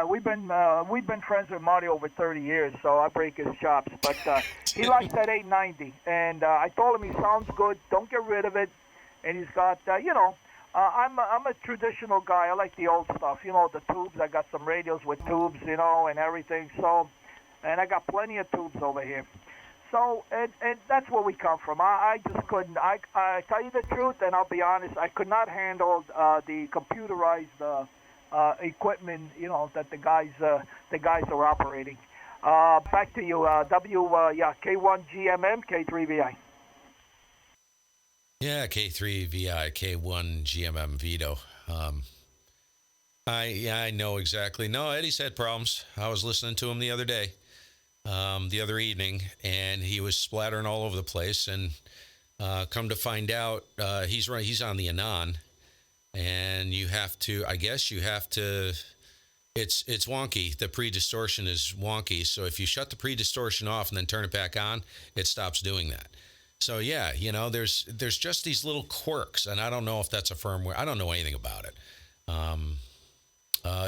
We've been friends with Marty over 30 years, so I break his chops. But he likes that 890, and I told him he sounds good. Don't get rid of it. And he's got, I'm a traditional guy. I like the old stuff, the tubes. I got some radios with tubes, and everything. So, and I got plenty of tubes over here. So, and that's where we come from. I just couldn't. I tell you the truth, and I'll be honest. I could not handle the computerized. Equipment, that the guys are operating. Back to you, K1GMM, K3VI. Yeah, K3VI, K1GMM Vito. I know exactly. No, Eddie's had problems. I was listening to him the other day, the other evening, and he was splattering all over the place. And come to find out, he's on the Anon. And it's wonky. The pre-distortion is wonky. So if you shut the pre-distortion off and then turn it back on, it stops doing that. So yeah, there's just these little quirks, and I don't know if that's a firmware. I don't know anything about it.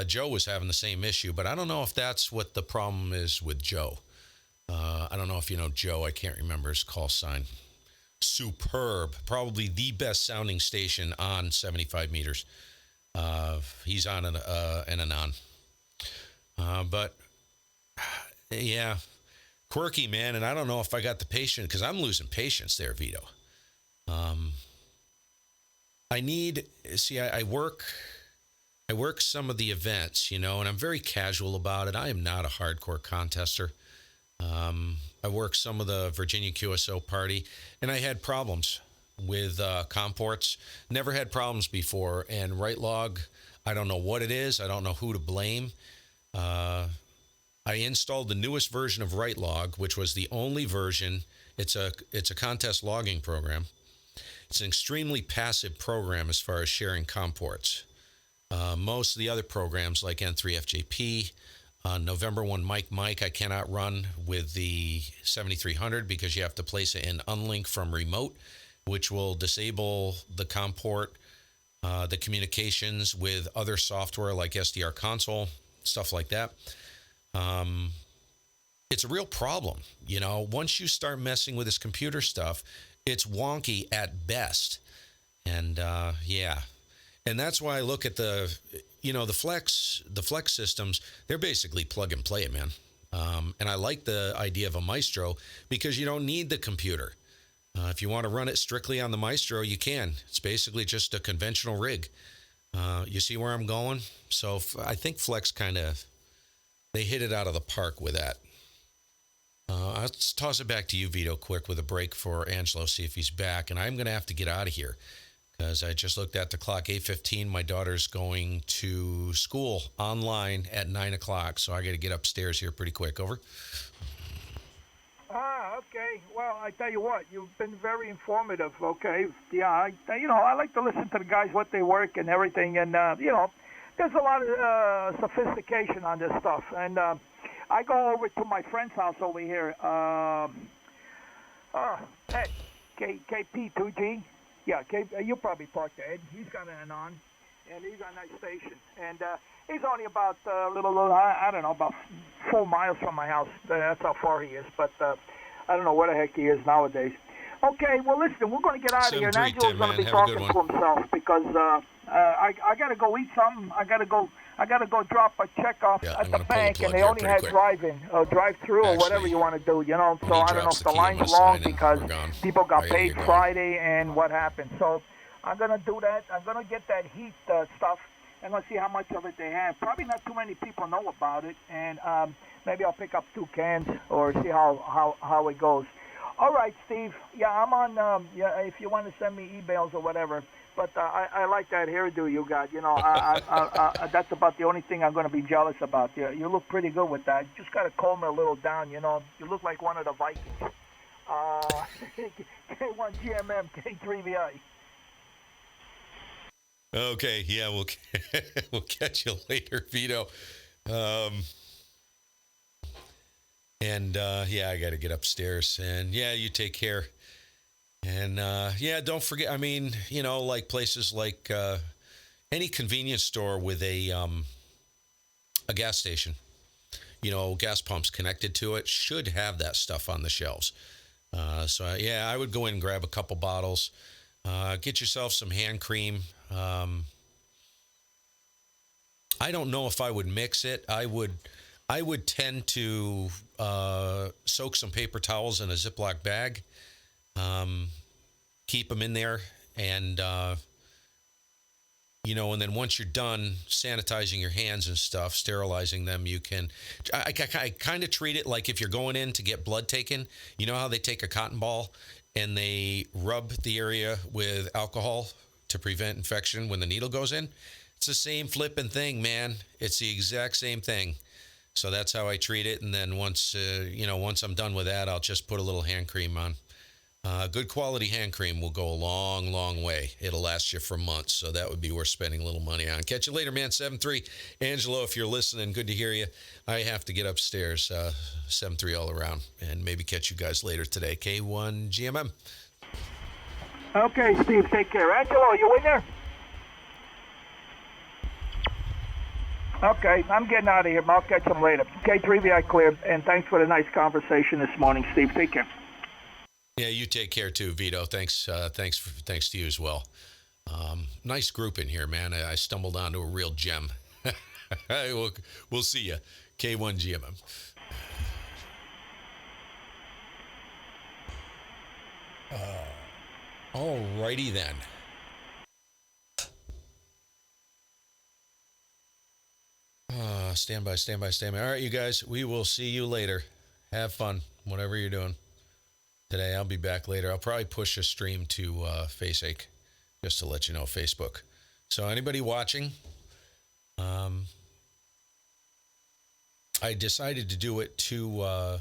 Joe was having the same issue, but I don't know if that's what the problem is with Joe. I don't know if you know Joe. I can't remember his call sign. Superb, probably the best sounding station on 75 meters. He's on an Anon. But yeah, quirky, man. And I don't know if I got the patience, because I'm losing patience there, Vito. I work some of the events, and I'm very casual about it. I am not a hardcore contester. I worked some of the Virginia QSO party, and I had problems with COM ports. Never had problems before. And WriteLog, I don't know what it is. I don't know who to blame. I installed the newest version of WriteLog, which was the only version. It's a contest logging program. It's an extremely passive program as far as sharing COM ports. Most of the other programs like N3FJP, November 1 Mike, I cannot run with the 7300 because you have to place it in unlink from remote, which will disable the COM port, the communications with other software like SDR console, stuff like that. It's a real problem. Once you start messing with this computer stuff, it's wonky at best. And and that's why I look at the flex systems. They're basically plug and play, man. And I like the idea of a Maestro because you don't need the computer. If you want to run it strictly on the Maestro, you can. It's basically just a conventional rig. You see where I'm going? So I think Flex they hit it out of the park with that. Let's toss it back to you, Vito, quick with a break for Angelo, see if he's back. And I'm going to have to get out of here because I just looked at the clock, 8:15. My daughter's going to school online at 9 o'clock, so I got to get upstairs here pretty quick. Over. Okay. Well, I tell you what, you've been very informative. Okay. Yeah, I like to listen to the guys, what they work and everything. And, there's a lot of sophistication on this stuff. And I go over to my friend's house over here. KP2G. Yeah, you probably talked to Ed. He's got an on, and he's on that station. And he's only about I don't know, about 4 miles from my house. That's how far he is. But I don't know where the heck he is nowadays. Okay, well, listen, we're going to get out of here. And Angelo's going to be talking to himself because I got to go eat something. I got to go drop a check off at the bank, and they only had drive-through or whatever you want to do, you know. So I don't know if the line's long because people got paid Friday and what happened. So I'm going to do that. I'm going to get that heat stuff, and let's see how much of it they have. Probably not too many people know about it, and maybe I'll pick up 2 cans or see how it goes. All right, Steve. Yeah, I'm on. If you want to send me emails or whatever. But I like that hairdo you got. You know, that's about the only thing I'm going to be jealous about. You look pretty good with that. You just got to comb it a little down. You know, you look like one of the Vikings. K1GMM, K3VI. Okay, yeah, we'll catch you later, Vito. I got to get upstairs. And yeah, you take care. And don't forget. I mean, you know, like places like any convenience store with a gas station, you know, gas pumps connected to it should have that stuff on the shelves. I would go in and grab a couple bottles. Get yourself some hand cream. I don't know if I would mix it. I would tend to soak some paper towels in a Ziploc bag. Keep them in there, and and then once you're done sanitizing your hands and stuff, sterilizing them, you can. I kind of treat it like if you're going in to get blood taken. You know how they take a cotton ball and they rub the area with alcohol to prevent infection when the needle goes in? It's the same flipping thing, man. It's the exact same thing. So that's how I treat it. And then once I'm done with that, I'll just put a little hand cream on. Good quality hand cream will go a long, long way. It'll last you for months, so that would be worth spending a little money on. Catch you later, man. 7-3. Angelo, if you're listening, good to hear you. I have to get upstairs. 7-3 all around, and maybe catch you guys later today. K1GMM. Okay, Steve, take care. Angelo, are you in there? Okay, I'm getting out of here. I'll catch them later. K3VI clear, and thanks for the nice conversation this morning, Steve. Take care. Yeah, you take care too, Vito. Thanks to you as well. Nice group in here, man. I stumbled onto a real gem. We'll see you. K1GMM. All righty then. Stand by. All right, you guys, we will see you later. Have fun, whatever you're doing today. I'll be back later. I'll probably push a stream to FaceAche, just to let you know, Facebook. So anybody watching, I decided to do it to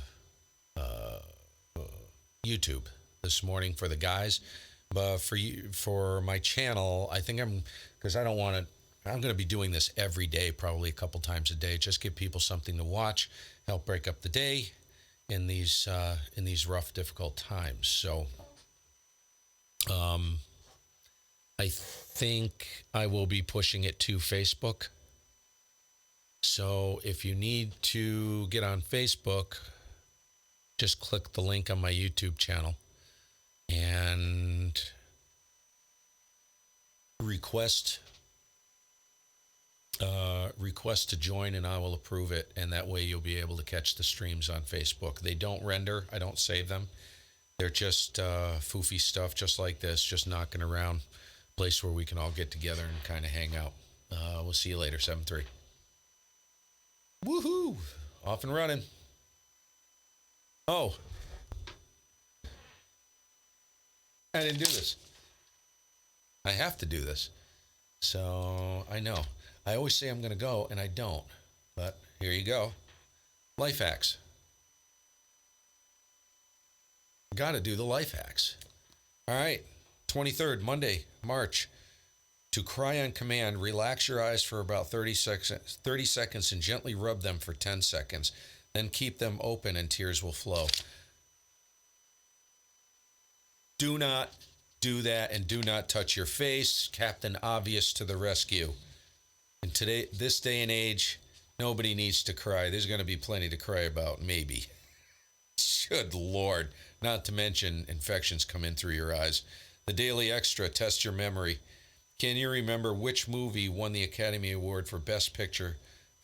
YouTube this morning for the guys, but for my channel, I think I'm going to be doing this every day, probably a couple times a day. Just give people something to watch, help break up the day in these rough, difficult times. So, I think I will be pushing it to Facebook. So if you need to get on Facebook, just click the link on my YouTube channel and request to join, and I will approve it, and that way you'll be able to catch the streams on Facebook. They don't render. I don't save them. They're just foofy stuff, just like this, just knocking around, place where we can all get together and kind of hang out. We'll see you later. 7-3. Woohoo! Off and running. Oh, I didn't do this. I have to do this. So I know. I always say I'm going to go, and I don't. But here you go. Life hacks. Got to do the life hacks. All right. 23rd, Monday, March. To cry on command, relax your eyes for about 30 seconds and gently rub them for 10 seconds. Then keep them open and tears will flow. Do not do that, and do not touch your face. Captain Obvious to the rescue. In this day and age, nobody needs to cry. There's going to be plenty to cry about, maybe. Good Lord. Not to mention infections come in through your eyes. The Daily Extra tests your memory. Can you remember which movie won the Academy Award for Best Picture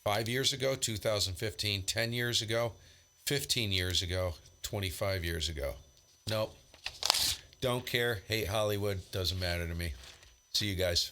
5 years ago, 2015, 10 years ago, 15 years ago, 25 years ago? Nope. Don't care. Hate Hollywood. Doesn't matter to me. See you guys.